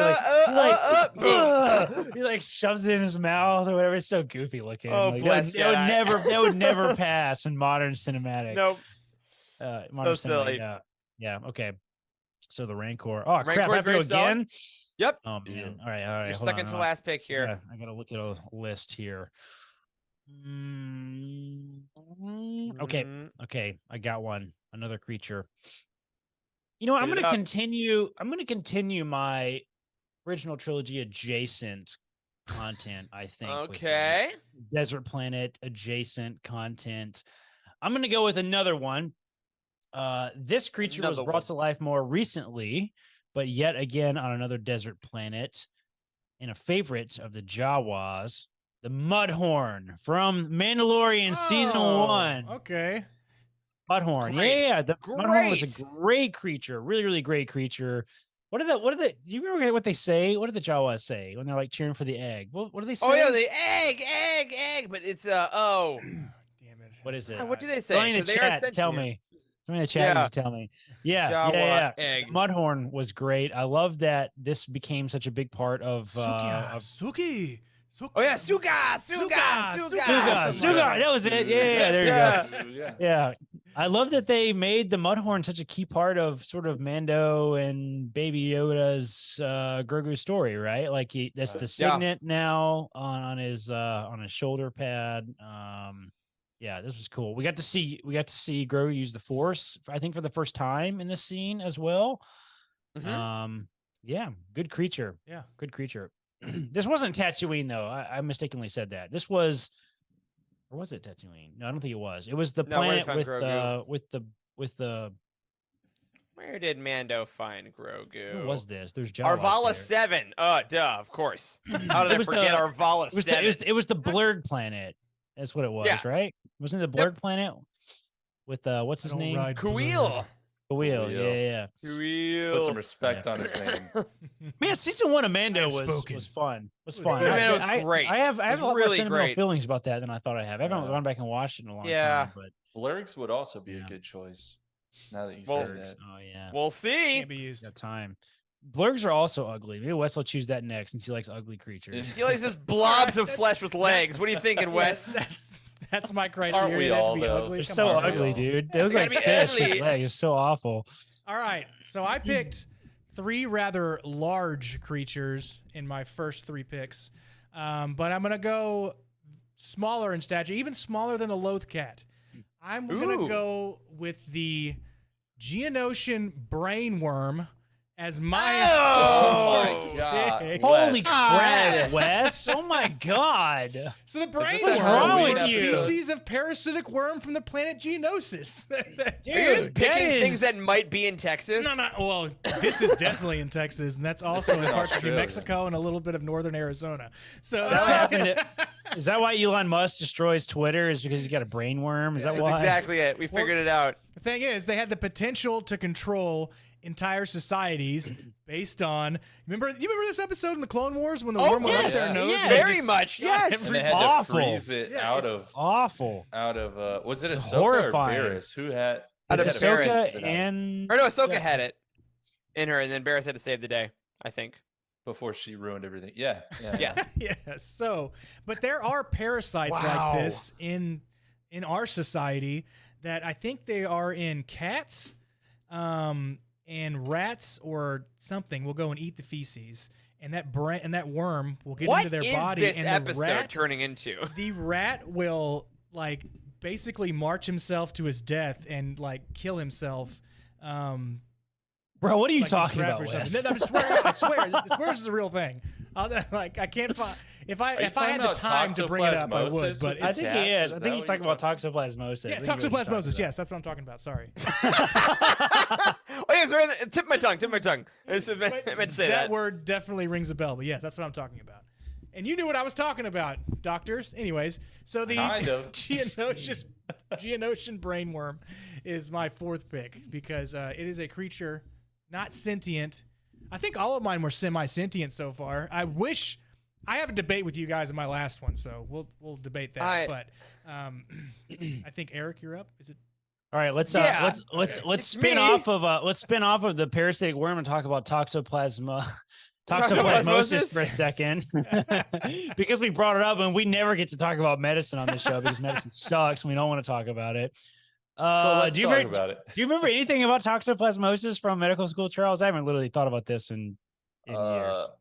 boom. he like shoves it in his mouth or whatever. It's so goofy looking. Oh, Like, bless that would Jedi. that would never pass in modern cinematic. Nope. Modern silly. cinematic, yeah. Okay. So the Rancor. Oh crap! I Rancor's have to go very solid. again. Yep. Oh man! Yeah. All right. You're hold second on, to last pick here. Yeah, I gotta look at a list here. Okay. Mhm. Okay, I got one. Another creature. You know, what, I'm Hit it gonna up. continue. I'm gonna continue my original trilogy adjacent content. I think. with Okay. this. Desert Planet adjacent content. I'm gonna go with another one. This creature was Another brought one. to life more recently, but yet again on another desert planet, and a favorite of the Jawas, the Mudhorn from Mandalorian season Oh, 1. Okay. Mudhorn, Great. yeah, the Mudhorn was a Great. great creature, really, really great creature. What do do you remember what they say? What do the Jawas say when they're like cheering for the egg? What do they say? Oh yeah, the egg. But it's Damn it. What is it? What do they say? Somebody in the 'Cause they are chat, tell sentient. me. Somebody in the chat Yeah. needs to tell me. Yeah, Jawa egg. Mudhorn was great. I love that this became such a big part of Suki. Oh yeah, Suga. Suga. That was it. Yeah, there you go. Yeah. Yeah, I love that they made the Mudhorn such a key part of sort of Mando and Baby Yoda's Grogu story, right? Like that's the Yeah. signet now on his shoulder pad. Yeah, this was cool. We got to see Grogu use the Force, I think, for the first time in this scene as well. Mhm. Yeah, good creature. Yeah. Good creature. This wasn't Tatooine though. I mistakenly said that. This was, or was it Tatooine? No, I don't think it was. It was the No, where they planet found with the. Where did Mando find Grogu? What was this? There's Jawas Arvala there. 7. Duh, of course. How did It I was forget the- Arvala It was 7? it was the blurred planet. That's what it was, Yeah. right? Wasn't it the blurred planet with what's his name? Ride Kuil. blurred. Wheel. Wheel. Yeah. Put some respect on his name. Man, season 1 of Mando I've was spoken. fun. Was It fun. was good. It was great. I have It a was lot more really sentimental great. feelings about that than I thought I have. I haven't Yeah. gone back and watched it in a long Yeah. time, but Blurgs would also be Yeah. a good choice. Now that you Well, say that. oh yeah, We'll see. Can't be used. got time. Blurgs are also ugly. Maybe Wes will choose that next since he likes ugly creatures. He likes just blobs of flesh with legs. What are you thinking, Wes? That's my criteria. we They have to all, be though? ugly. They're Come so on, man. ugly, dude. They look They like gotta be fish with ugly. legs. They're so awful. All right, so I picked 3 rather large creatures in my first 3 picks, but I'm gonna go smaller in stature, even smaller than a loath cat. I'm gonna Ooh. go with the Geonosian brainworm as my. Oh my god. pick. Holy Wes. crap, Wes! Oh my god. So the Is this What's a brainworm wrong Halloween with is a you? species of parasitic worm from the planet Geonosis. Are you just Dude, picking that things is- that might be in Texas? No. Well, this is definitely in Texas, and that's also is in in parts of New Australia. Mexico and a the northern Arizona. So Is that what happened? Is that why Elon Musk destroys Twitter? Is because he's got a brain worm? Is that That's why? exactly it. We figured it out. the thing is, they had the potential to control entire societies based on. You remember this episode in the Clone Wars when the Oh, worm went up yes, their nose? yes. and they Very just much, got yes. And they every- had Awful. to freeze it Yeah, out it's of Awful. was it It's Ahsoka or horrifying. Barris? Who had Out of had a Barris. freeze Ahsoka it out and Or no, Ahsoka Yeah. had it in her, and then Barris had to save the day, I think. before she ruined everything. Yeah. Yes. Yes. So, but there are parasites Wow. like this in our society that I think they are in cats, and rats or something will go and eat the feces, and that worm will get What into their is body. this and episode the rat, turning into? the rat will like basically march himself to his death and like kill himself. bro, what are you like talking in about, trap or Wes? something. I swear, this is a real thing. I can't find if I Are you had talking the about time to bring it up, I would. toxoplasmosis But with I it's, think cats? he is. Is I that think he's what talking you're about toxoplasmosis. yeah, I think he was talking toxoplasmosis. about. Yes, that's what I'm talking about. Sorry. Oh, yeah, sorry. Tip my tongue. I just meant to say that. word definitely rings a bell, but yes, that's what I'm talking about. And you knew what I was talking about, doctors. Anyways, so the Kind of. Geonosian brainworm is my 4th pick because it is a creature not sentient. I think all of mine were semi-sentient so far. I have a debate with you guys in my last one, so we'll debate that. But I think Eric, you're up. Is it? All right, let's Yeah. let's It's spin me. off of the parasitic worm and talk about toxoplasmosis Toxoplasmosis? for a second, because we brought it up and we never get to talk about medicine on this show because medicine sucks and we don't want to talk about it. So let's do you talk remember, about it. Do you remember anything about toxoplasmosis from medical school trials? I haven't literally thought about this in years.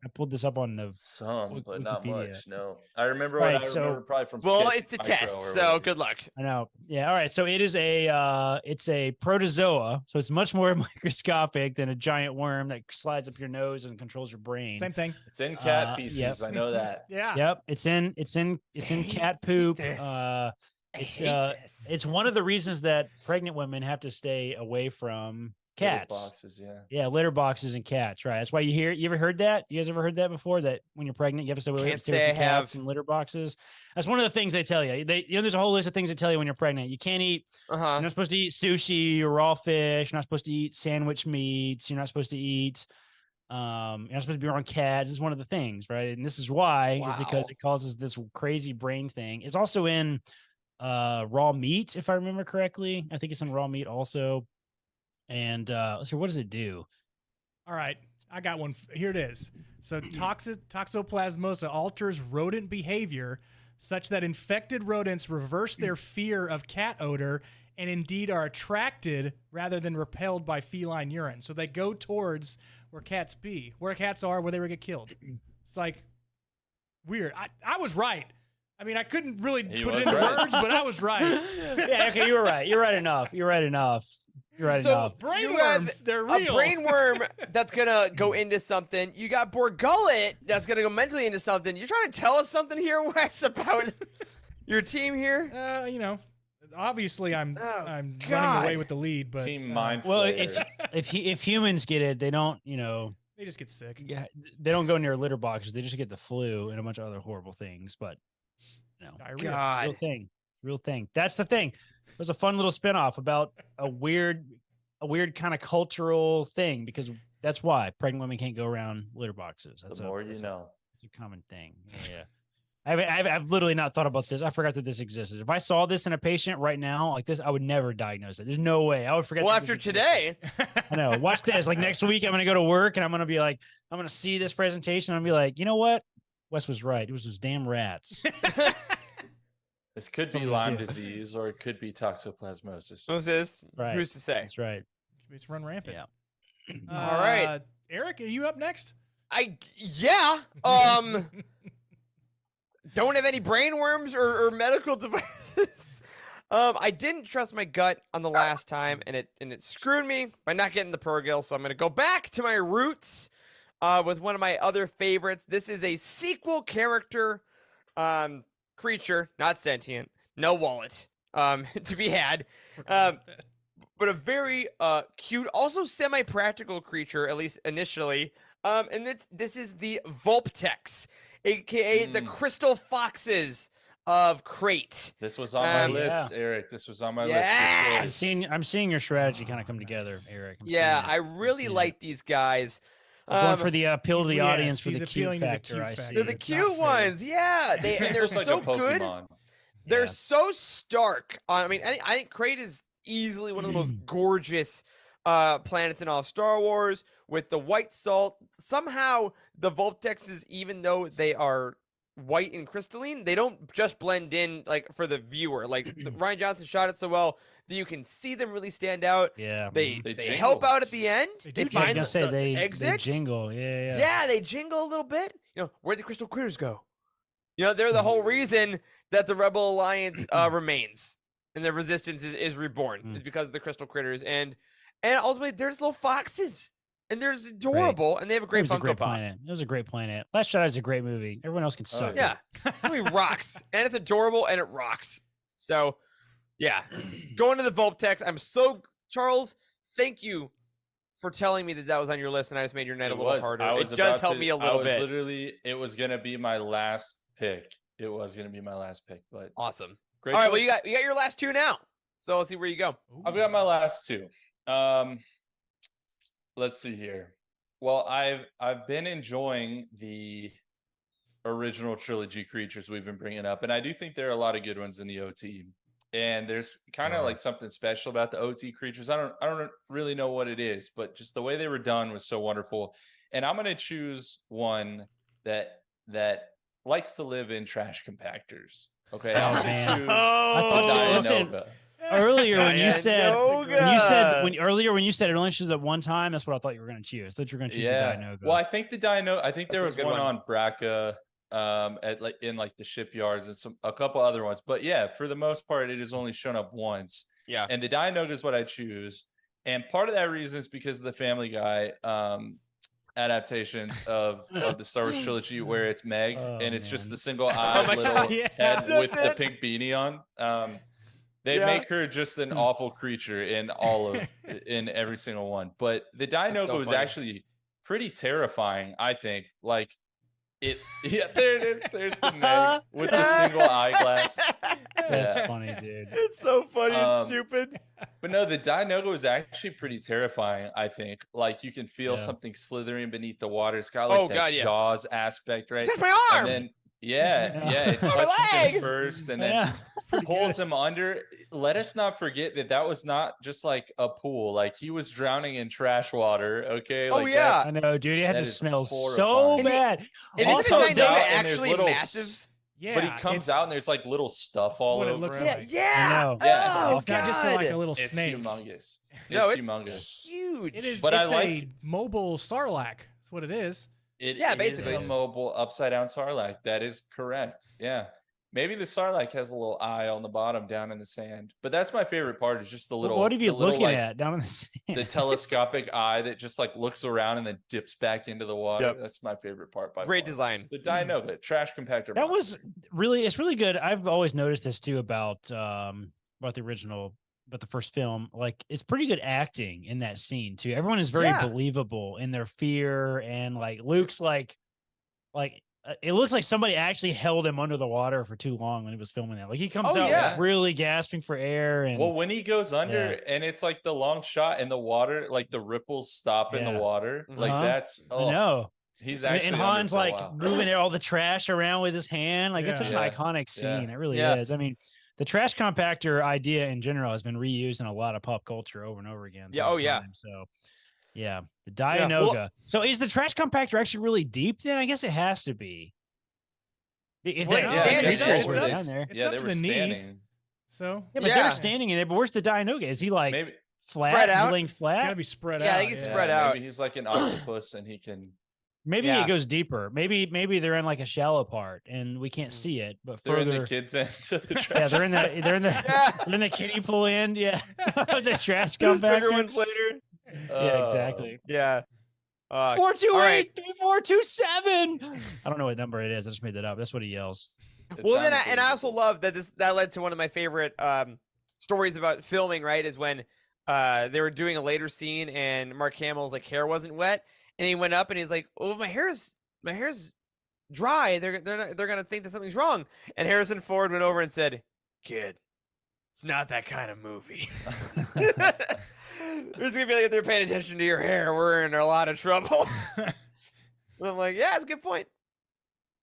I pulled this up on the. Some, but not Wikipedia. much. No, I remember Right, what I so- remember probably from. Well, Sketch it's a Micro test, or so whatever. good luck. I know. Yeah. All right. So it is it's a protozoa. So it's much more microscopic than a giant worm that slides up your nose and controls your brain. Same thing. It's in cat Yep. feces. I know that. Yeah. Yep. It's in cat poop. this. It's one of the reasons that pregnant women have to stay away from Little cats. boxes. Yeah. Yeah, litter boxes and cats, right? That's why you ever heard that? You guys ever heard that before? That when you're pregnant, you have to stay away Can't stay say away I from cats have. and litter boxes. That's one of the things they tell you. There's a whole list of things they tell you when you're pregnant. You can't eat. You're Uh-huh. not supposed to eat sushi or raw fish. You're not supposed to eat sandwich meats. You're not supposed to eat. You're not supposed to be around cats. This is one of the things, right? And this is why is because Wow. it causes this crazy brain thing. It's also in raw meat, if I remember correctly. I think it's in raw meat also. And let's see, what does it do? All right, I got one. Here it is. So toxoplasmosis alters rodent behavior such that infected rodents reverse their fear of cat odor and indeed are attracted rather than repelled by feline urine. So they go towards where cats be, where cats are, where they would get killed. It's like weird. I was right. I mean, I couldn't really He put it was into right. words, but I was right. Yeah, okay, you were right. You're right enough. You're right enough. You're right So enough. you have Brainworms, they're a real. brainworm that's gonna go into something. You got Borgullet that's gonna go mentally into something. You're trying to tell us something here, Wes, about your team here? Obviously, I'm Oh, running God. away with the lead, but Team Mind Well, Flayer. if humans get it, they don't, they just get sick. they don't go near litter boxes. They just get the flu and a bunch of other horrible things. But Diarrhea. real God. thing, real thing. That's the thing. It was a fun little spinoff about a weird a weird kind of cultural thing because that's why pregnant women can't go around litter boxes. That's The more you know. It's a common thing. Yeah. I've literally not thought about this. I forgot that this existed. If I saw this in a patient right now like this, I would never diagnose it. There's no way. I would forget. Well, that this after existed. today, I know. Watch this. Like next week, I'm gonna go to work and I'm gonna be like, I'm gonna see this presentation. I'm gonna be like, you know what? Wes was right. It was those damn rats. This could That's be what we Lyme do. disease or it could be toxoplasmosis. Moses, Right. who's to say? That's right. It's run rampant. Yeah. All right. Eric, are you up next? Yeah. Don't have any brain worms or medical devices. I didn't trust my gut on the last time, and it screwed me by not getting the Purrgil. So I'm gonna go back to my roots with one of my other favorites. This is a sequel character, creature, not sentient, no wallet, to be had. But a very cute, also semi-practical creature, at least initially. And this is the Vulptex, aka the Crystal Foxes of Crate. This was on my list, Yeah. Eric. This was on my Yes! list. For sure. I'm seeing your strategy kind of come together, Eric. I'm Yeah, seeing I it. really seeing like these guys. I'm going for the appeal to the He's- audience yes, for he's the cute appealing to the factor. cute I see. factor. they're the Not cute silly. ones, yeah. They and This they're looks like so a good. Pokemon. They're Yeah. so stark. I mean, I think Crate is easily one of the most gorgeous planets in all of Star Wars with the white salt. Somehow, the Vulptexes, even though they are white and crystalline, they don't just blend in like for the viewer. Like Ryan Johnson shot it so well that you can see them really stand out. Yeah. They They help jingle. out at the end. They They do I was find gonna say the they exits. jingle. Yeah. Yeah, they jingle a little bit. You know, where'd the crystal critters go? You know, they're the whole reason that the Rebel Alliance remains and the Resistance is reborn is because of the crystal critters. And ultimately, there's little foxes, and they're adorable, and they have a It great was a Funko great Pop. planet. It was a great planet. Last Jedi is a great movie. Everyone else can suck. yeah. Yeah, the movie rocks, and it's adorable, and it rocks. So, yeah, going to the Vulptex. I'm so Charles. Thank you for telling me that was on your list, and I just made your night a It little was. harder. I It was does about help to- me a I little was bit. Literally, it was gonna be my last pick. It was gonna be my last pick, but Awesome. great. All right, well, choice. you got your last two now. So let's see where you go. I've got my last two. Let's see here. Well, I've been enjoying the original trilogy creatures we've been bringing up, and I do think there are a lot of good ones in the OT. And there's kind of like something special about the OT creatures. I don't really know what it is, but just the way they were done was so wonderful. And I'm gonna choose one that likes to live in trash compactors. Okay, I'm Oh, gonna man. choose I thought the you- listen, Dianova. Earlier when you said Dianoga. when you said it only chooses at one time, that's what I thought you were going to choose. I thought you were going to choose the Dianoga. Well, I think the Dino. I think there That's a was good one one. on Braca, at like in like the shipyards and a couple other ones. But yeah, for the most part, it has only shown up once. Yeah. And the Dianoga is what I choose, and part of that reason is because of the Family Guy adaptations of the Star Wars trilogy, where it's Meg Oh, and it's just man. the single eyed my little God, yeah. head with That's the it. pink beanie on. They Yeah. make her just an awful creature in in every single one. But the Dianoga so was funny. actually pretty terrifying, I think. Like it yeah, there it is. There's the Meg with the single eyeglass. That's Yeah. funny, dude. It's so funny and Um, stupid. But no, the Dianoga was actually pretty terrifying, I think. Like you can feel Yeah. something slithering beneath the water. It's got like Oh, that God, yeah. Jaws aspect, right? Touch my arm. And then yeah, it Oh, my touches him leg. first and then Yeah. pulls him under. Let us not forget that was not just like a pool. Like he was drowning in trash water. Okay. Oh, Like, yeah. I know, dude. It had that to is smell so horrifying. And the- bad. And Also, isn't the comes out Dianoga and there's actually little massive? Yeah, but he comes it's- out and there's like little stuff that's all what it over looks him. like. Yeah. know. Yeah, Oh, it's not just God. like a little It's snake. humongous. No, it's it's humongous. huge. It is. But I it's like- a mobile Sarlacc. That's what it is. Yeah, It basically. is a mobile upside down Sarlacc. That is correct. Yeah. Maybe the Sarlacc has a little eye on the bottom down in the sand. But that's my favorite part is just the little What are you the little, looking like, at down in the sand? the telescopic eye that just like looks around and then dips back into the water. Yep. That's my favorite part by Great far. design. The Dianoga, trash compactor. That monster. was really, it's really good. I've always noticed this too about the original, about the first film. Like it's pretty good acting in that scene too. Everyone is very Yeah. believable in their fear, and like Luke's like it looks like somebody actually held him under the water for too long when he was filming that. Like he comes Oh, out yeah. really gasping for air, and Well, when he goes under and it's like the long shot in the water, like the ripples stop in the Yeah. water. Like Uh-huh. that's I know. he's And- actually and under Han's for a like while. moving all the trash around with his hand. Like it's such Yeah. an iconic Yeah. scene. It really Yeah. is. I mean, the trash compactor idea in general has been reused in a lot of pop culture over and over again. Yeah, throughout oh, yeah. time. So, yeah, the Yeah, well- Dianoga. So, is the trash compactor actually really deep? Then I guess it has to be. If Well, that- it's if the standing creatures there. were It's down up- there. It's yeah, up they to were the knee. standing. So Yeah, but Yeah. they're standing in there. But where's the Dianoga? Is he like Maybe flat? Spread Is he out? laying it's got to flat? be spread Yeah, out. I think it's spread out. Maybe he's like an octopus and he can. Maybe Yeah. it goes deeper. Maybe they're in like a shallow part and we can't see it. But They're in further, the kids' end of the trash. yeah, they're in the Yeah. they're in the kiddie pool end. Yeah, the trash There's bigger compactor. ones later. Yeah, exactly. Yeah. 428 3427. I don't know what number it is. I just made that up. That's what he yells. Well, then, and I also love that that led to one of my favorite stories about filming. Right, is when they were doing a later scene and Mark Hamill's like hair wasn't wet, and he went up and he's like, "Oh, my hair's dry. They're gonna think that something's wrong." And Harrison Ford went over and said, "Kid, it's not that kind of movie." It's gonna be like if they're paying attention to your hair, we're in a lot of trouble. And I'm like, yeah, it's a good point.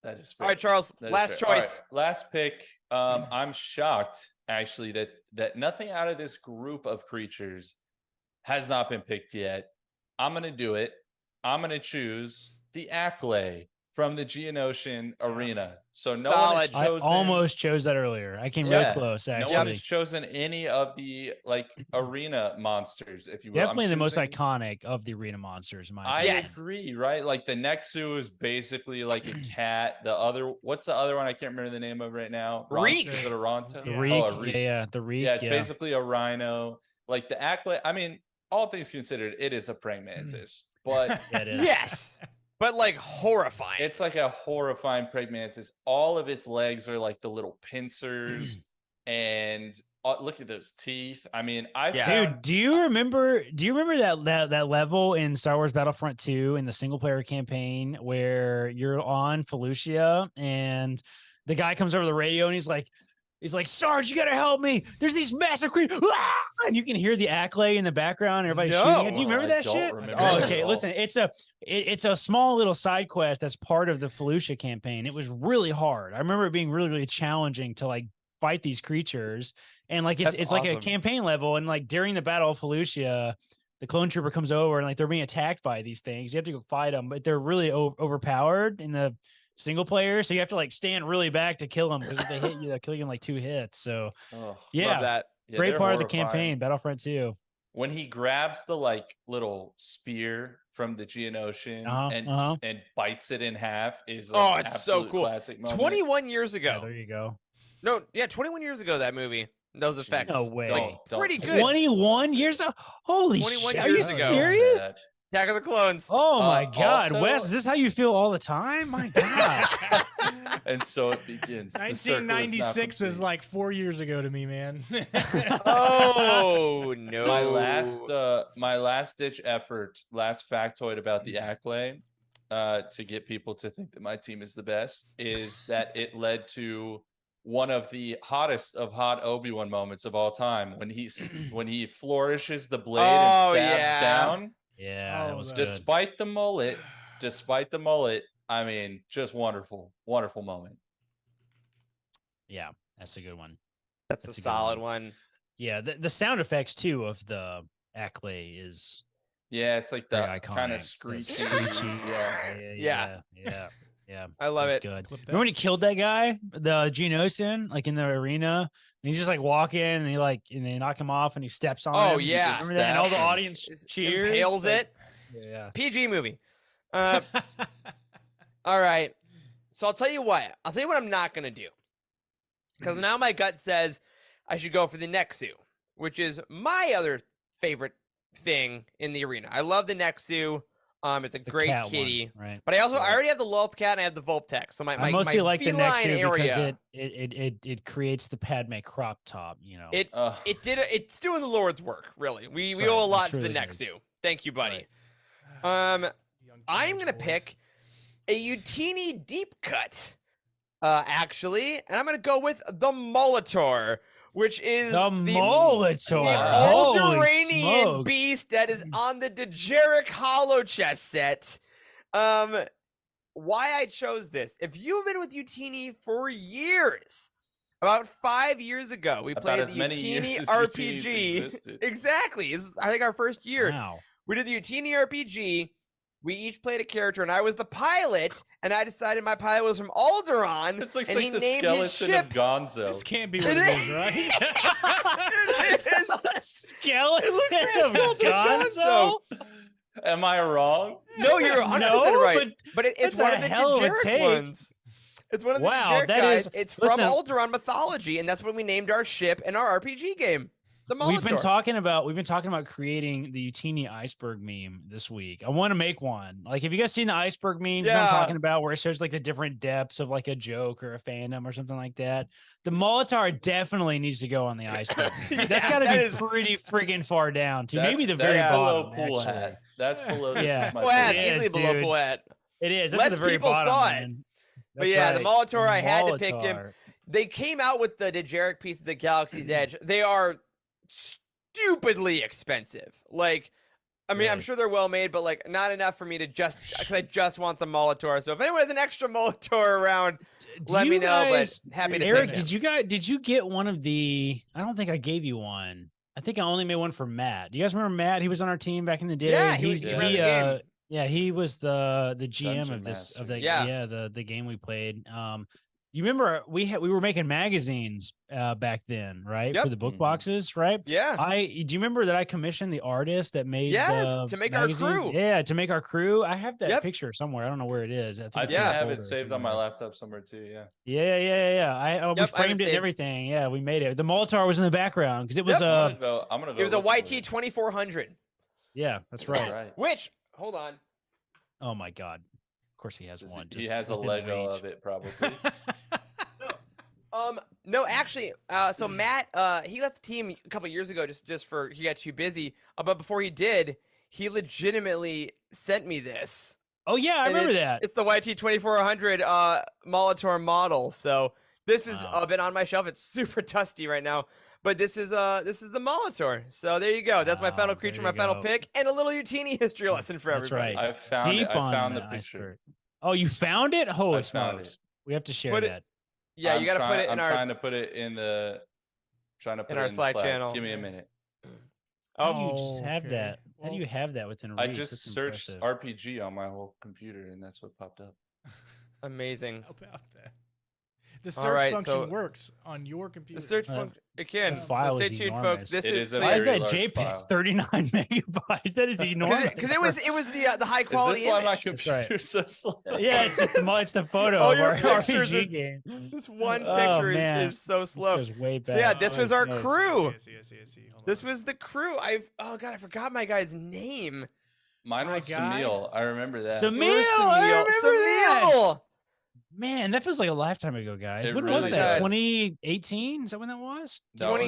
That is All fair. right, Charles, That is last fair. All right, choice. last pick. I'm shocked actually that nothing out of this group of creatures has not been picked yet. I'm gonna do it. I'm gonna choose the Acklay from the Geonosian Arena. So no one has Solid. I chosen. almost chose that earlier. I came Yeah. real close, No actually. one has chosen any of the like arena monsters, if you will. I'm Definitely the most choosing- iconic of the arena monsters, in my I opinion. Yes. agree, right? Like the Nexu is basically like a cat. The other, what's the other one? I can't remember the name of it right now. Reek. Is it a Ronto? The Yeah. reek, Oh, a reek. yeah, the reek. Yeah, it's yeah. basically a rhino. Like the Acklay. I mean, all things considered, it is a praying mantis, but Yeah, it is. Yes, but like horrifying. it's like a horrifying praying mantis. All of its legs are like the little pincers, and look at those teeth. I mean, Yeah. Dude, do you remember that level in Star Wars Battlefront 2 in the single player campaign where you're on Felucia and the guy comes over the radio and he's like, Sarge, you gotta help me. There's these massive creatures. Ah! And you can hear the Acklay in the background. Everybody's shooting it. Do you remember I that don't shit? remember Oh, that okay. at all. Listen, it's a small little side quest that's part of the Felucia campaign. It was really hard. I remember it being really, really challenging to like fight these creatures. And like That's it's like a awesome. campaign level. And like during the Battle of Felucia, the clone trooper comes over and like they're being attacked by these things. You have to go fight them, but they're really overpowered in the single player. So you have to like stand really back to kill them because if they hit you, they'll kill you in like 2 hits. So Ugh. yeah, Love that. Yeah, great they're part of the horrifying. campaign, Battlefront 2. When he grabs the like little spear from the Geonosian and bites it in half is an Oh, it's so absolute cool. classic moment. 21 years Yeah, ago. there you go. No, yeah, 21 years ago that movie. Those effects. No way. Don't Pretty say good. that. 21 Don't say years that. old. Holy 21 shit. Are you years ago. Don't say serious? that. Attack of the Clones. Oh my God, also- Wes, is this how you feel all the time? My God. And so it begins. The circle is not 1996 was complete. like 4 years ago to me, man. Oh no. my last ditch effort, last factoid about the Acklay, to get people to think that my team is the best, is that it led to one of the hottest of hot Obi-Wan moments of all time when he flourishes the blade Oh, and stabs yeah. down. Yeah, that Oh, was that- good. Despite the mullet, I mean, just wonderful moment. Yeah, that's a good one. That's That's a a good solid one. Yeah, the sound effects too of the Acklay is Yeah, it's like very the iconic. kind The of screechy. screechy. Yeah. Yeah. I love was it. Good. Flip that. Remember when he killed that guy, the Geonosian, like in the arena, and he just like walk in and they knock him off and he steps on Oh, him. yeah. Remember that? And all the Stabs him. audience Just cheers. Impales like- it. Yeah. PG movie. All right. So I'll tell you what. I'll tell you what I'm not gonna do. Because now my gut says I should go for the Nexu, which is my other favorite thing in the arena. I love the Nexu. It's a It's the great cat one, kitty. right? But I Right. already have the Lolth cat and I have the Vulptex. So my I mostly like the feline Nexu area, because it creates the Padme crop top, you know. it's doing the Lord's work, really. We That's owe a right, it lot to the truly Nexu. is. Thank you, buddy. Right. Young I'm teenage gonna boys. pick a Utini deep cut, actually, and I'm gonna go with the Molitor, which is The Molitor. the Holy Alderaanian smokes. beast that is on the Dejeric Hollow Chess set. Why I chose this? If you've been with Utini for years, about 5 years ago, we About played as the many years Utini as RPG. Utini's existed. Exactly. This is, I think, our first year. Wow. We did the Utini RPG. We each played a character, and I was the pilot. And I decided my pilot was from Alderaan. This looks and like he the named his skeleton of ship. Gonzo. This can't be what It it is. is, right? It is. Skeleton It looks like of Skeleton of Gonzo? Am I wrong? No, you're 100% No, right. But it's that's one a of the hell of a Dejeric take. ones. It's one of the Wow, Dejeric that guys. is- It's listen- from Alderaan mythology, and that's when we named our ship in our RPG game. The Molitor. We've been talking about creating the Utini iceberg meme this week. I want to make one. Like, have you guys seen the iceberg memes? You know what I'm Yeah. talking about, where it shows like the different depths of like a joke or a fandom or something like that. The Molitor definitely needs to go on the iceberg. Meme. That's Yeah, got to that be is- pretty friggin' far down to maybe the That's very below bottom. pool actually. hat. That's below this Yeah. is my Poet, It favorite. is, easily below dude. Poet. It is. That's Less the very people bottom, saw it. man. But That's yeah, the right. Molitor, I had to pick him. Molitor. They came out with the Dejeric piece of the Galaxy's Edge. They are stupidly expensive. Like, I mean, I'm Really? sure they're well made, but like not enough for me to just because I just want the Molitor. So if anyone has an extra Molitor around, Do let me you know. guys- But happy to Eric, pick him. did you get one of the? I don't think I gave you one. I think I only made one for Matt. Do you guys remember Matt? He was on our team back in the day. Yeah, he was- he he, ran the game. yeah, he was the GM Dungeon of this of master. the Yeah. the game we played. You remember we were making magazines back then, right? Yep. For the book Mhm. boxes, right? Yeah. Do you remember that I commissioned the artist that made Yes, the to make our magazines? crew. Yeah, to make our crew. I have that Yep. picture somewhere. I don't know where it is. I think I it's do in a Yeah. have folder it or saved on my somewhere. laptop somewhere too. Yeah. Yeah. We Yep, I have it framed it and saved. everything. Yeah, we made it. The Molitor was in the background because it was Yep. I'm gonna go. It was a look for YT 2400, yeah, that's That's right. which hold on. Oh my god. Of course he has Does one. he just has a within Lego reach. of it probably. No, actually, so Matt, he left the team a couple years ago just for he got too busy. But before he did, he legitimately sent me this. Oh yeah, I And remember it's- that. It's the YT 2400 Molitor model. So this has Wow. been on my shelf. It's super dusty right now. But this is the Molitor. So there you go. That's my Wow, final there creature, you my final go. pick, and a little Utini history lesson for That's everybody. right. I found Deep it. I on found the the picture. iceberg. Oh, you found it? Holy I found smokes. it. We have to share Put it- that. Yeah, you got to put it in I'm our. trying to put it in the. Trying to put in it our in the Slack Slack channel. Give me a minute. How do you just have Okay. that? How do you have that within reach? I just That's searched impressive. RPG on my whole computer, and that's what popped up. Amazing. How about that? The All search right, function so- works on your computer. The search Uh, function again. the So file stay is tuned, enormous. folks. This It is is a Why is very that large JPEG file. 39 megabytes? That is enormous. because it was the high quality Is this why my image. That's right. computer's so slow? Yeah, it's the photo All of your our pictures RPG are- game. This one Oh, picture man. is so This slow. goes way back. So yeah, this was our Nice. crew. Yes. Hold This on. was the crew. Oh god, I forgot my guy's name. Mine My was guy? Samil. I remember that. Samil. It was I remember that. Samil. Man, that feels like a lifetime ago, guys. It When really was that? does. 2018? Is that when that was? That was like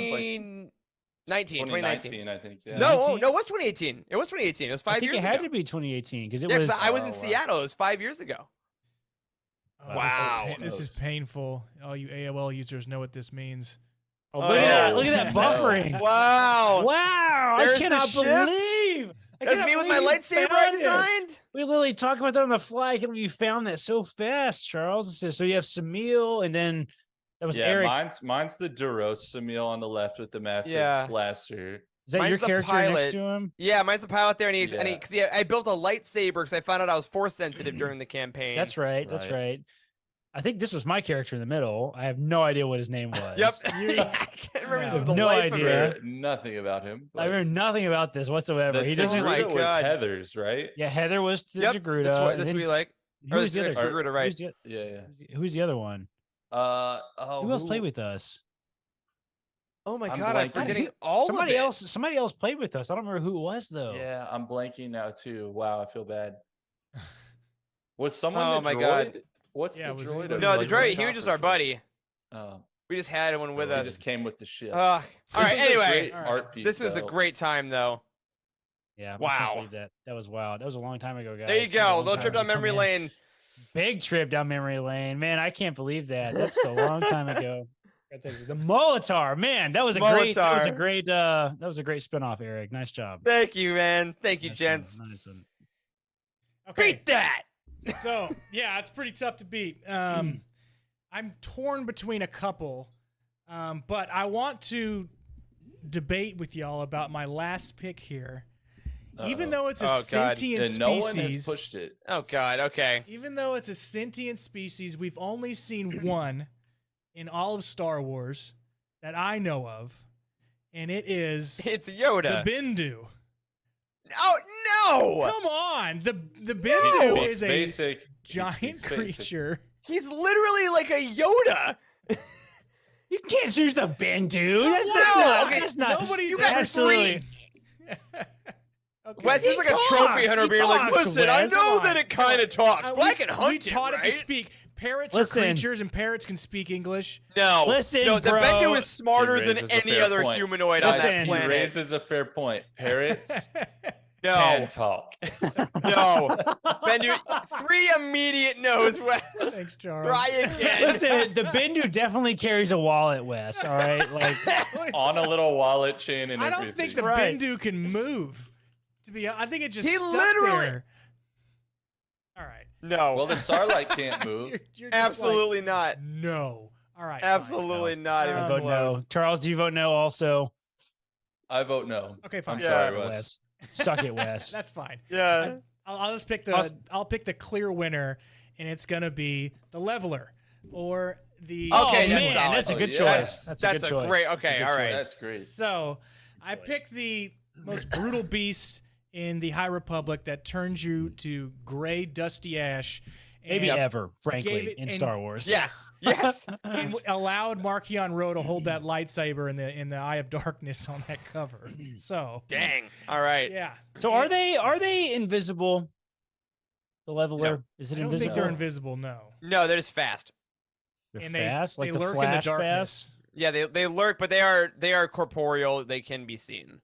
2019. 2019, I think. Yeah. No, 19? no, it was 2018. It was 2018. It was 5 I think years it had ago. to be 2018 because it Yeah, was. 'cause I was in Oh, wow. Seattle. It was 5 years ago. Oh, Wow. This is painful. All you AOL users know what this means. Oh, look at that! Oh, Look at that no. buffering! Wow. Wow! There's I the cannot ship. believe. I That's cannot me with my believe you lightsaber I found this. designed. We literally talked about that on the fly. I can't believe you found that so fast, Charles. So you have Samil, and then that was Yeah, Eric's. mine's the Duros Samil on the left with the massive Yeah. blaster. Is that mine's your the character next pilot. to him? Yeah, mine's the pilot there, and he's Yeah. because I built a lightsaber because I found out I was force sensitive during the campaign. That's right. That's Right. right. I think this was my character in the middle. I have no idea what his name was. Yep. You- I can't remember I this have for the no life of idea. me. Remember nothing about him. I remember nothing about this whatsoever. The He just Oh my Togruta was God. Heather's, right? yeah. Heather was the Yep. Jagruta. That's what and this then we like. who was the that's other? Jagruta, right? Who's the, Yeah, who's the other one? yeah. Oh, Who else played with us? Oh my I'm god, I'm blanking. forgetting all Somebody of it. else. Somebody else played with us. I don't remember who it was though. Yeah, I'm blanking now too. Wow, I feel bad. Was someone Oh the my droid? God. What's Yeah, the was droid? anybody of No, the like droid. the He was just our chopper buddy. droid? Oh, We just had one with he us. just came with the ship. All This right. was a Anyway, great Alright. art piece. this was a though. great time though. Yeah. I Wow. can't believe that. That was wild. That was a long time ago, guys. There you That was a go. long Little time trip to down come memory in. lane. Big trip down memory lane, man. I can't believe that. That's a long time ago. The Molitar, man, that was a great spinoff, Eric. Nice job. Thank you, man. Thank you, Nice gents. one, nice one. Okay. Beat that. So yeah, it's pretty tough to beat. I'm torn between a couple, but I want to debate with y'all about my last pick here. Even though it's a Oh, God. sentient And no one has species, pushed it. Oh God. Okay. even though it's a sentient species, we've only seen one in all of Star Wars that I know of, and it is It's Yoda. the Bendu. Oh no! Come on, the Bendu No! is a Basic. He giant speaks basic. creature. He's literally like a Yoda. You can't choose the Bendu. That's No, not. okay, That's not. nobody's you guys are absolutely. Okay. Wes He is like a trophy talks, hunter he being like, talks, listen, I Wes. know Come that on. it kind of talks, but I can hunt we it, taught it right? to speak. Parrots Listen. are creatures, and parrots can speak English. No. Listen, no, the bro. Bendu is smarter He than raises a any fair other point. humanoid on Listen, that He planet. raises a fair point. Parrots No, can talk. no. Bendu, 3 immediate no's, Wes. Thanks, Charles. Try again. Listen, the Bendu definitely carries a wallet, Wes. All right, like On a little wallet chain and I everything. don't think the Right. Bendu can move. To be, I think it just He stuck literally- there. All right. No. Well, the Sarlacc can't move. You're just Absolutely not. like, no. All right. fine. Absolutely not even I vote no. close. Charles, do you vote no? Also, I vote no. Okay, fine. I'm Yeah. sorry, Wes. Suck it, Wes. That's fine. Yeah. I'll just pick the. I'll pick the clear winner, and it's gonna be the Leveler, or the. Okay, oh, that's man, solid. that's a good Yeah. choice. That's That's a good a choice. great. That's a Okay, good all right. choice. That's great. So I choice. picked the most brutal beast in the High Republic that turns you to gray, dusty ash. Maybe and- ever, gave frankly, it in an- Star Wars. Yes. Yes. and allowed Markion Ro to hold that lightsaber in the Eye of Darkness on that cover. So Dang. All right. yeah. So are they invisible? The leveler is it I don't invisible? think they're invisible. No. No, they're just fast. They're And fast, like they the lurk Flash in the fast. darkness. Yeah, they lurk, but they are corporeal. They can be seen.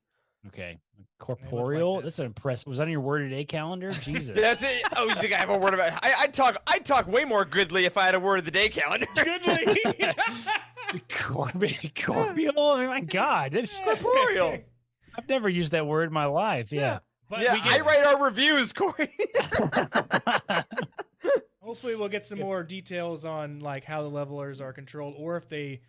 Okay, corporeal. this. That's an impressive. Was that on your word of the day calendar? Jesus. That's it. Oh, you think I have a word about? I'd talk way more goodly if I had a word of the day calendar. Goodly. Corporeal. Oh my God, that's Corporeal. I've never used that word in my life. Yeah. But Yeah, we I get, write our reviews, Corey. hopefully we'll get some more details on like how the levelers are controlled, or if they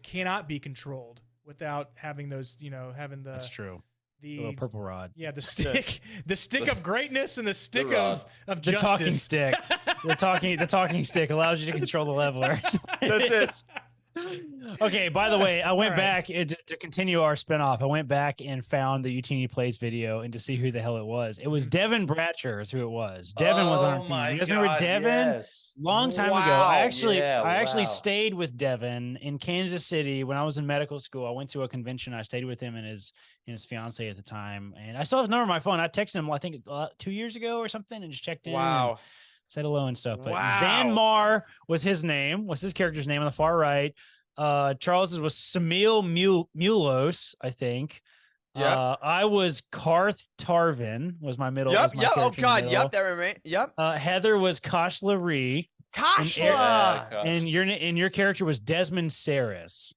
cannot be controlled without having those, having That's true. The the little purple rod. yeah, the stick of greatness and the stick rod. of The justice. talking stick. the talking stick allows you to control the leveler. That's it. Okay, by the way, I went All right. back to continue our spinoff. I went back and found the Utini Plays video and to see who the hell it was. It was Devin Bratcher is who it was. Devin was on our Oh team. my You guys remember God, Devin? yes. Long time ago. Wow, I actually wow. stayed with Devin in Kansas City when I was in medical school. I went to a convention. I stayed with him and his fiance at the time. And I still have his number on my phone. I texted him, I think 2 years ago or something, and just checked in. and Wow. said hello and stuff. But Wow. Zanmar was his name, was his character's name on the far right. Charles's was Samil Mulos, I think. Yep. I was Karth Tarvin was my middle. Yep. was my Yep. Oh character in the God. middle. Yep. That remains. Yep. Heather was Kashla Ree, Kashla. Yeah, gosh. and your character was Desmond Saris.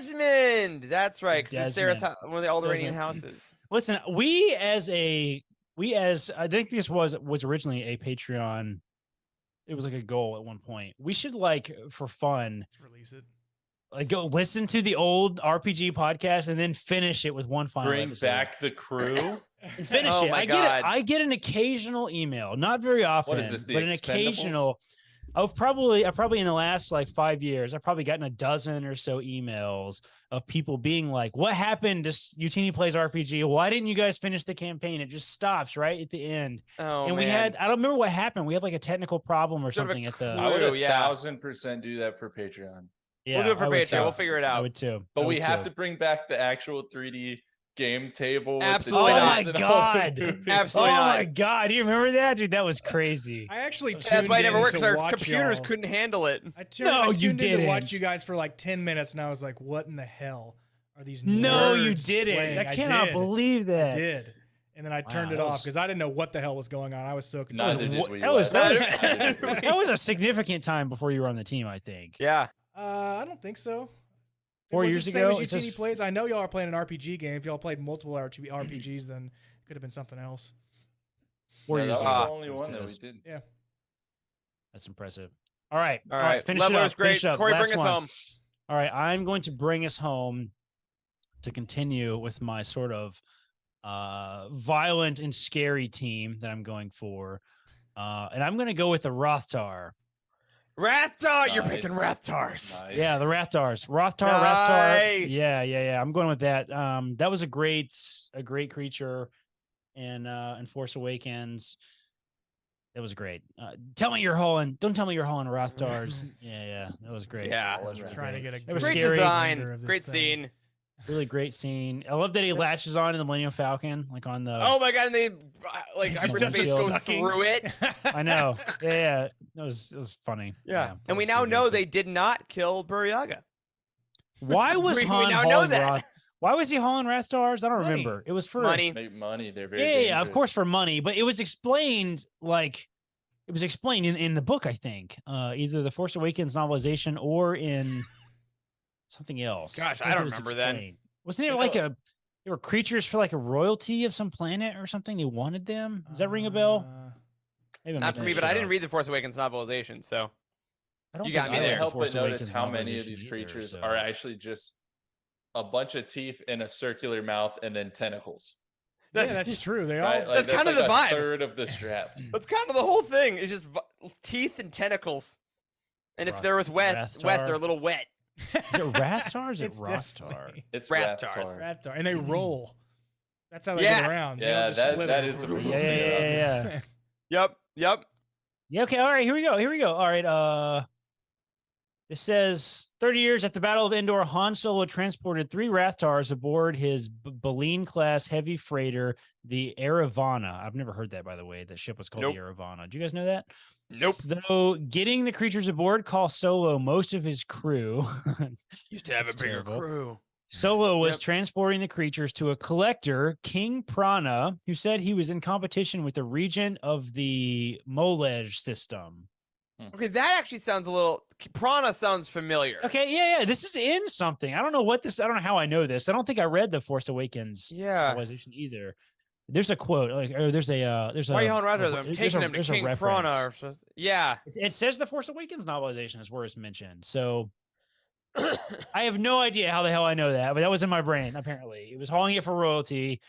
Desmond. That's right. Because Sarah's Desmond. one of the Alderaanian Desmond. houses. Listen, we as I think this was originally a Patreon. It was like a goal at one point. We should for fun. Let's release it. Go listen to the old RPG podcast and then finish it with one final Bring episode. back the crew. And finish Oh it. my I God. get an occasional email, not very often. What is this, the but an Expendables? occasional. I probably in the last 5 years, I've probably gotten a dozen or so emails of people being like, "What happened to Utini Plays RPG? Why didn't you guys finish the campaign? It just stops right at the end." Oh and man. we had I don't remember what happened. We had a technical problem or Should have something at the. I would Clue, yeah. 1000% do that for Patreon. Yeah, do it for I would Patreon. too. We'll figure it I out. would too. But I we would have too. to bring back the actual 3D game table. with the Absolutely dice not. and Oh all my the God. movies. Absolutely Oh not. my God! Do you remember that, dude? That was crazy. I actually tuned That's why it never in worked to because our watch computers y'all. couldn't handle it. I tuned, No, I you tuned in to watch didn't. you guys for 10 minutes, and I was like, "What in the hell are these?" No, you nerds didn't. playing?" I cannot did. believe I that. did. and then I turned Wow, it that off was- because I didn't know what the hell was going on. I was so Neither confused. did we. that was- Wes. that was- Neither did we. That was a significant time before you were on the team, I think. Yeah. I don't think so. 4 Was it years the same ago, as it says- UTD plays. I know y'all are playing an RPG game. If y'all played multiple RPGs, then it could have been something else. 4 Yeah, years that ago. was the only it one that we says. did. Yeah. That's impressive. All right. All right. Finish it Leveler's up. great. Finish up. Corey, Last bring us one. home. All right. I'm going to bring us home to continue with my sort of violent and scary team that I'm going for. And I'm going to go with the Rothtar. Rathtar. You're picking Nice. Rathars. Nice. Yeah, the Rathars. Rothtar. Nice. Yeah. I'm going with that. That was a great creature in Force Awakens. That was great. Tell me you're hauling. Don't tell me you're hauling Rothars. Yeah. That was great. Yeah. That was That was Trying to great. get a It was Great scary. design. render of this Great thing. scene. Really great scene. I love that he latches on in the Millennium Falcon, like on the. Oh my god! And they like He just does hyperspace the go sucking. through it. I know. Yeah. It was funny. Yeah. that And we was now good. know they did not kill Buryaga. Why was we Han now know hauling that. Why was he hauling Rathars? I don't Money. remember. It was for Money. Make money. They're very Yeah, of course dangerous. for money, but it was explained in the book, I think. Either the Force Awakens novelization or in something else. Gosh, I think it don't was remember then. explained. Wasn't it You like know- they were creatures for like a royalty of some planet or something? They wanted them. Does that ring a bell? Maybe I'm Not for making me, that but I shit didn't up. read the Force Awakens novelization, so I don't You think got me I I there. read can't the help Force but notice Awakens how many of novelization these either, creatures so- are actually just a bunch of teeth in a circular mouth and then tentacles. Yeah, that's true. They all. Right? Like, That's kind of like the a vibe. third of this draft. that's kind of the whole thing. It's just teeth and tentacles. And if they're with West, Rathtar. they're a little wet. Is it Rathtar or is it It's Rothtar? definitely It's Rathars. Rathtar. Raptor, and they roll. That's how they Yes. get around. They Yeah, don't just slither. that is a Yeah, yeah. Yep. Yeah, okay, all right, here we go. All right, this says 30 years after the Battle of Endor, Han Solo transported 3 Rathars aboard his Baleen-class heavy freighter, the Eravana. I've never heard that, by the way. The ship was called Nope. the Eravana. Do you guys know that? Nope. Though getting the creatures aboard cost Solo most of his crew. Used to have That's a bigger terrible. crew. Solo was Yep. transporting the creatures to a collector, King Prana, who said he was in competition with the regent of the Molej system. Okay, that actually sounds a little. Prana sounds familiar. Okay, yeah. This is in something. I don't know how I know this. I don't think I read the Force Awakens Yeah. novelization either. There's a quote, there's a Why are you hauling Rathars? I'm there's taking him to there's a King Prana. Or reference. something. Yeah. It says the Force Awakens novelization is where it's mentioned. So I have no idea how the hell I know that, but that was in my brain. Apparently, it was hauling it for royalty.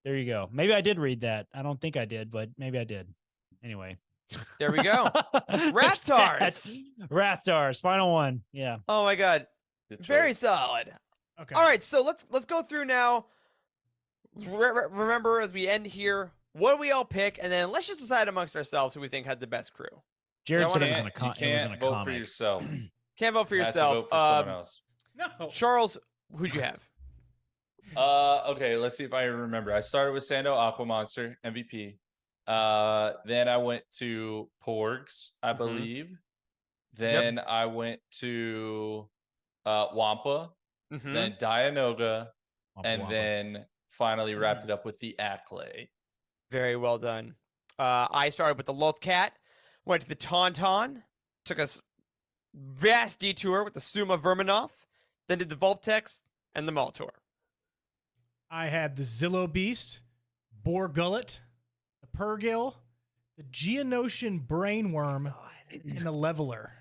There you go. Maybe I did read that. I don't think I did, but maybe I did. Anyway, There we go. Rathars. Rathars. Final one. Yeah. Oh my god. Good Very choice. solid. Okay. All right, so let's go through now. Remember as we end here, what do we all pick, and then let's just decide amongst ourselves who we think had the best crew. Jared I said wanna- it was in a, You it was in a can't vote for comic. yourself. Can't vote for You have to yourself. vote for someone else. No. Charles, who'd you have? Okay, let's see if I remember. I started with Sando Aquamonster, MVP. Then I went to Porgs, I believe. Then I went to Wampa, Mhm. then Dianoga, Wampa and Wampa. then finally wrapped it up with the Acklay. Very well done. I started with the Lothcat, went to the Tauntaun, took a vast detour with the Suma Verminoth, then did the Vulptex and the Maltor. I had the Zillow Beast, Boar Gullet, the Purrgil, the Geonosian Brainworm, and the Leveler.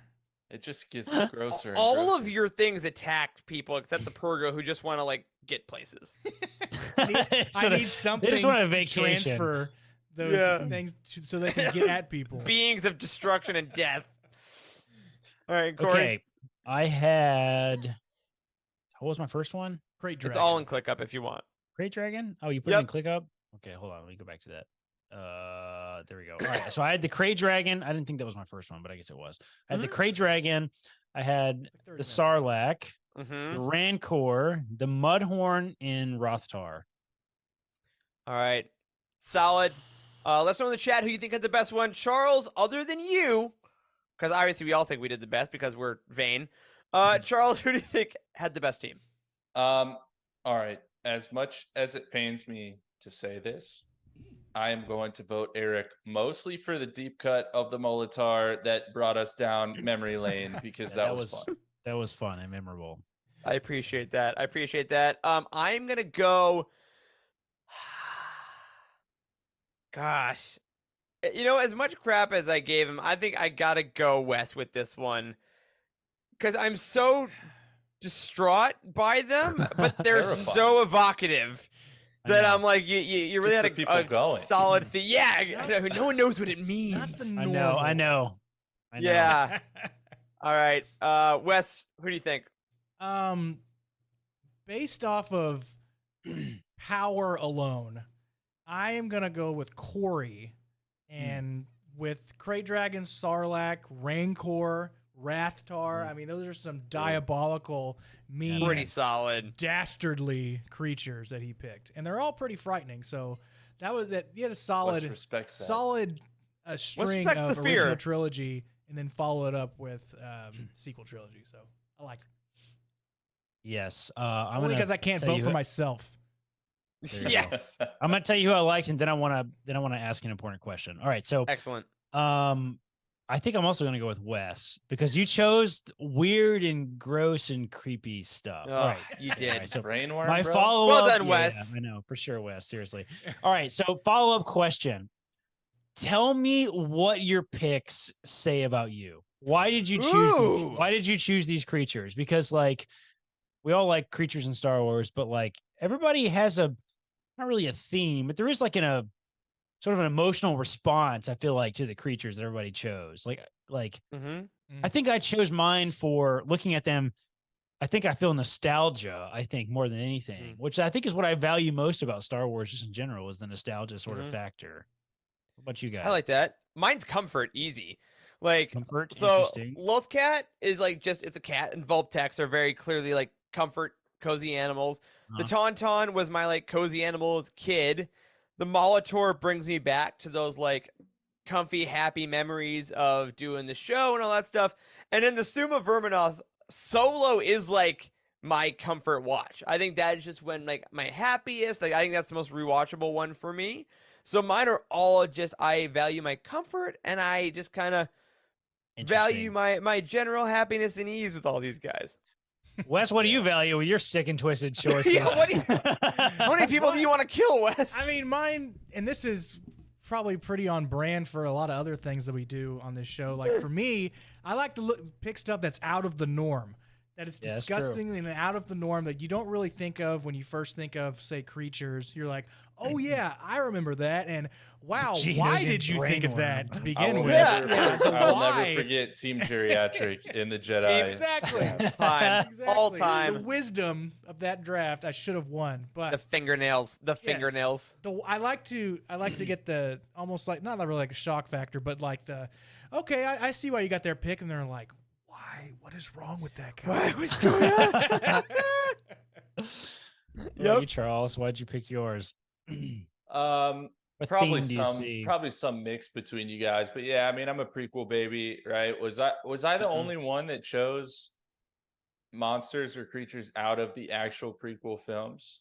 It just gets grosser. and All of grosser. your things attacked people except the Purgo who just want to like get places. I need something want a to vacation. transfer those Yeah. things so they can get at people. Beings of destruction and death. All right, Corey. Okay. I had. What was my first one? Great It's dragon. all in ClickUp if you want. Great Dragon? Oh, you put it in ClickUp? Okay, hold on. Let me go back to that. There we go. All right. So I had the Krayt Dragon. I didn't think that was my first one, but I guess it was. I had the Krayt Dragon. I had Like 30 the minutes. Sarlacc, Mm-hmm. the Rancor, the Mudhorn, and Rothtar. All right. Solid. Let's know in the chat who you think had the best one. Charles, other than you, because obviously we all think we did the best because we're vain. Charles, who do you think had the best team? All right. As much as it pains me to say this. I am going to vote Eric mostly for the deep cut of the Molitar that brought us down memory lane because Yeah, that was fun. That was fun and memorable. I appreciate that. I appreciate that. I'm gonna go. Gosh, as much crap as I gave him, I think I gotta go Wes with this one because I'm so distraught by them, but they're Terrifying. so evocative I that know. I'm like, you really Gets had the people going. solid thing. Yeah, no one knows what it means. Not the I normal. know. Yeah. All right, Wes, who do you think? Based off of power alone, I am gonna go with Corey, and with Krayt Dragon, Sarlacc, Rancor, Rathtar. I mean, those are some diabolical, mean, Pretty solid. dastardly creatures that he picked, and they're all pretty frightening. So that was that. He had a solid, Wes respects that. solid string respects of the original fear. trilogy, and then follow it up with sequel trilogy. So I like it. Yes. I'm Only gonna because I can't tell vote you for who- myself. There you go. Yes. I'm gonna tell you who I liked, and then I wanna ask an important question. All right, so Excellent. I think I'm also gonna go with Wes because you chose weird and gross and creepy stuff. Oh, All right. you All did. right, so Brainworm, my bro? follow Well up. done, Wes. I know for sure, Wes. Seriously. All right, so follow up question. Tell me what your picks say about you. Why did you choose? Ooh. Why did you choose these creatures? Because like we all like creatures in Star Wars, but like everybody has not really a theme, but there is like a sort of an emotional response. I feel like to the creatures that everybody chose. Like Mm-hmm. I think I chose mine for looking at them. I think I feel nostalgia, I think, more than anything, which I think is what I value most about Star Wars just in general is the nostalgia sort of Mhm. factor. What about you guys? I like that. Mine's comfort, easy. Like, Comfort, so interesting. Lothcat is like it's a cat, and Vulptex are very clearly like comfort, cozy animals. The Tauntaun was my like cozy animals kid. The Molitor brings me back to those like comfy, happy memories of doing the show and all that stuff. And then the Suma Verminoth solo is like my comfort watch. I think that is just when like my happiest. Like I think that's the most rewatchable one for me. So mine are all just I value my comfort and I just kind of value my general happiness and ease with all these guys. Wes, what do you value with your sick and twisted choices? Yeah, what do you- How many people do you want to kill, Wes? I mean, mine, and this is probably pretty on brand for a lot of other things that we do on this show. Like for me, I like to pick stuff that's out of the norm, that is Yeah, that's true. disgusting and out of the norm that you don't really think of when you first think of, say, creatures. You're like, oh yeah, I remember that, and wow, Genos why and did you think of that to Brainworm. I begin will, with? never, I will Why? never forget Team Geriatric in the Jedi. Exactly. Time. All Exactly. time. The wisdom of that draft, I should have won, but The fingernails. The Yes. fingernails. I like to get the almost like not really like a shock factor, but like the okay, I see why you got their pick, and they're like, why? What is wrong with that guy? What's going on? What about Yep. you, Charles? Why'd you pick yours? What Probably theme do you some see? probably some mix between you guys, but yeah, I mean, I'm a prequel baby, right? Was I the only one that chose monsters or creatures out of the actual prequel films?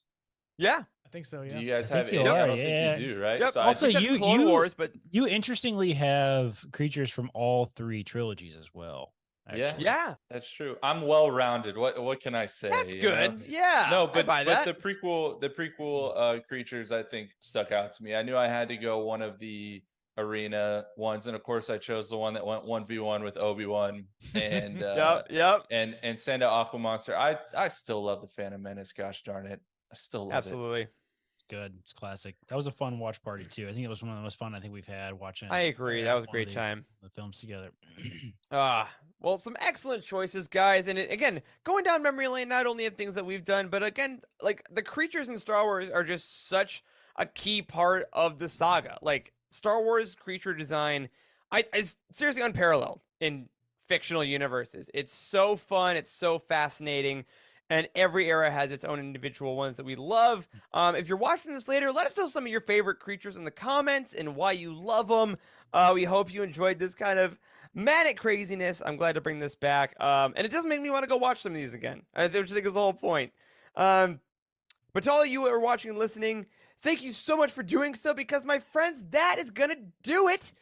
Yeah. I think so. Do Yeah. you guys I have think you any? I are, don't yeah. think you do, right? Yep. So Also, I Except you- Clone you- Wars, but You interestingly have creatures from all three trilogies as well. Yeah. actually. yeah, that's true. I'm well rounded. What can I say? that's you know? good. Yeah. No, I but buy that. the prequel creatures I think stuck out to me. I knew I had to go one of the arena ones, and of course I chose the one that went 1v1 with Obi-Wan and Yep. and send out Aquamonster. I still love the Phantom Menace. Gosh darn it, I still love it. Absolutely. It's good. It's classic. That was a fun watch party too. I think it was one of the most fun I think we've had watching. I agree. That was a one of great the- time. The films together. Well, some excellent choices, guys. And again, going down memory lane, not only of things that we've done, but again, like the creatures in Star Wars are just such a key part of the saga. Like Star Wars creature design, is seriously unparalleled in fictional universes. It's so fun. It's so fascinating. And every era has its own individual ones that we love. If you're watching this later, let us know some of your favorite creatures in the comments and why you love them. We hope you enjoyed this kind of manic craziness. I'm glad to bring this back. And it does make me want to go watch some of these again. I think is the whole point. But to all of you who are watching and listening, Thank you so much for doing so, because my friends, that is gonna do it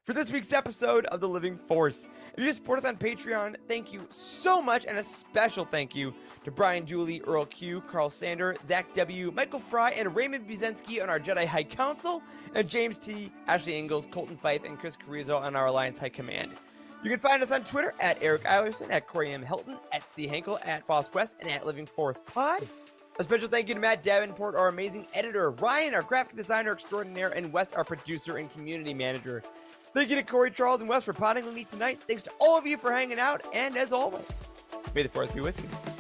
for this week's episode of The Living Force. If you support us on Patreon, thank you so much, and a special thank you to Brian Julie, Earl Q, Carl Sander, Zach W, Michael Fry, and Raymond Buzensky on our Jedi High Council, and James T, Ashley Ingalls, Colton Fife, and Chris Carrizo on our Alliance High Command. You can find us on Twitter at Eric Eilerson, at Corey M. Helton, at C. Henkel, at Boss Quest, and at Living Force Pod. A special thank you to Matt Davenport, our amazing editor, Ryan, our graphic designer extraordinaire, and Wes, our producer and community manager. Thank you to Corey, Charles, and Wes for potting with me tonight. Thanks to all of you for hanging out, and as always, may the Force be with you.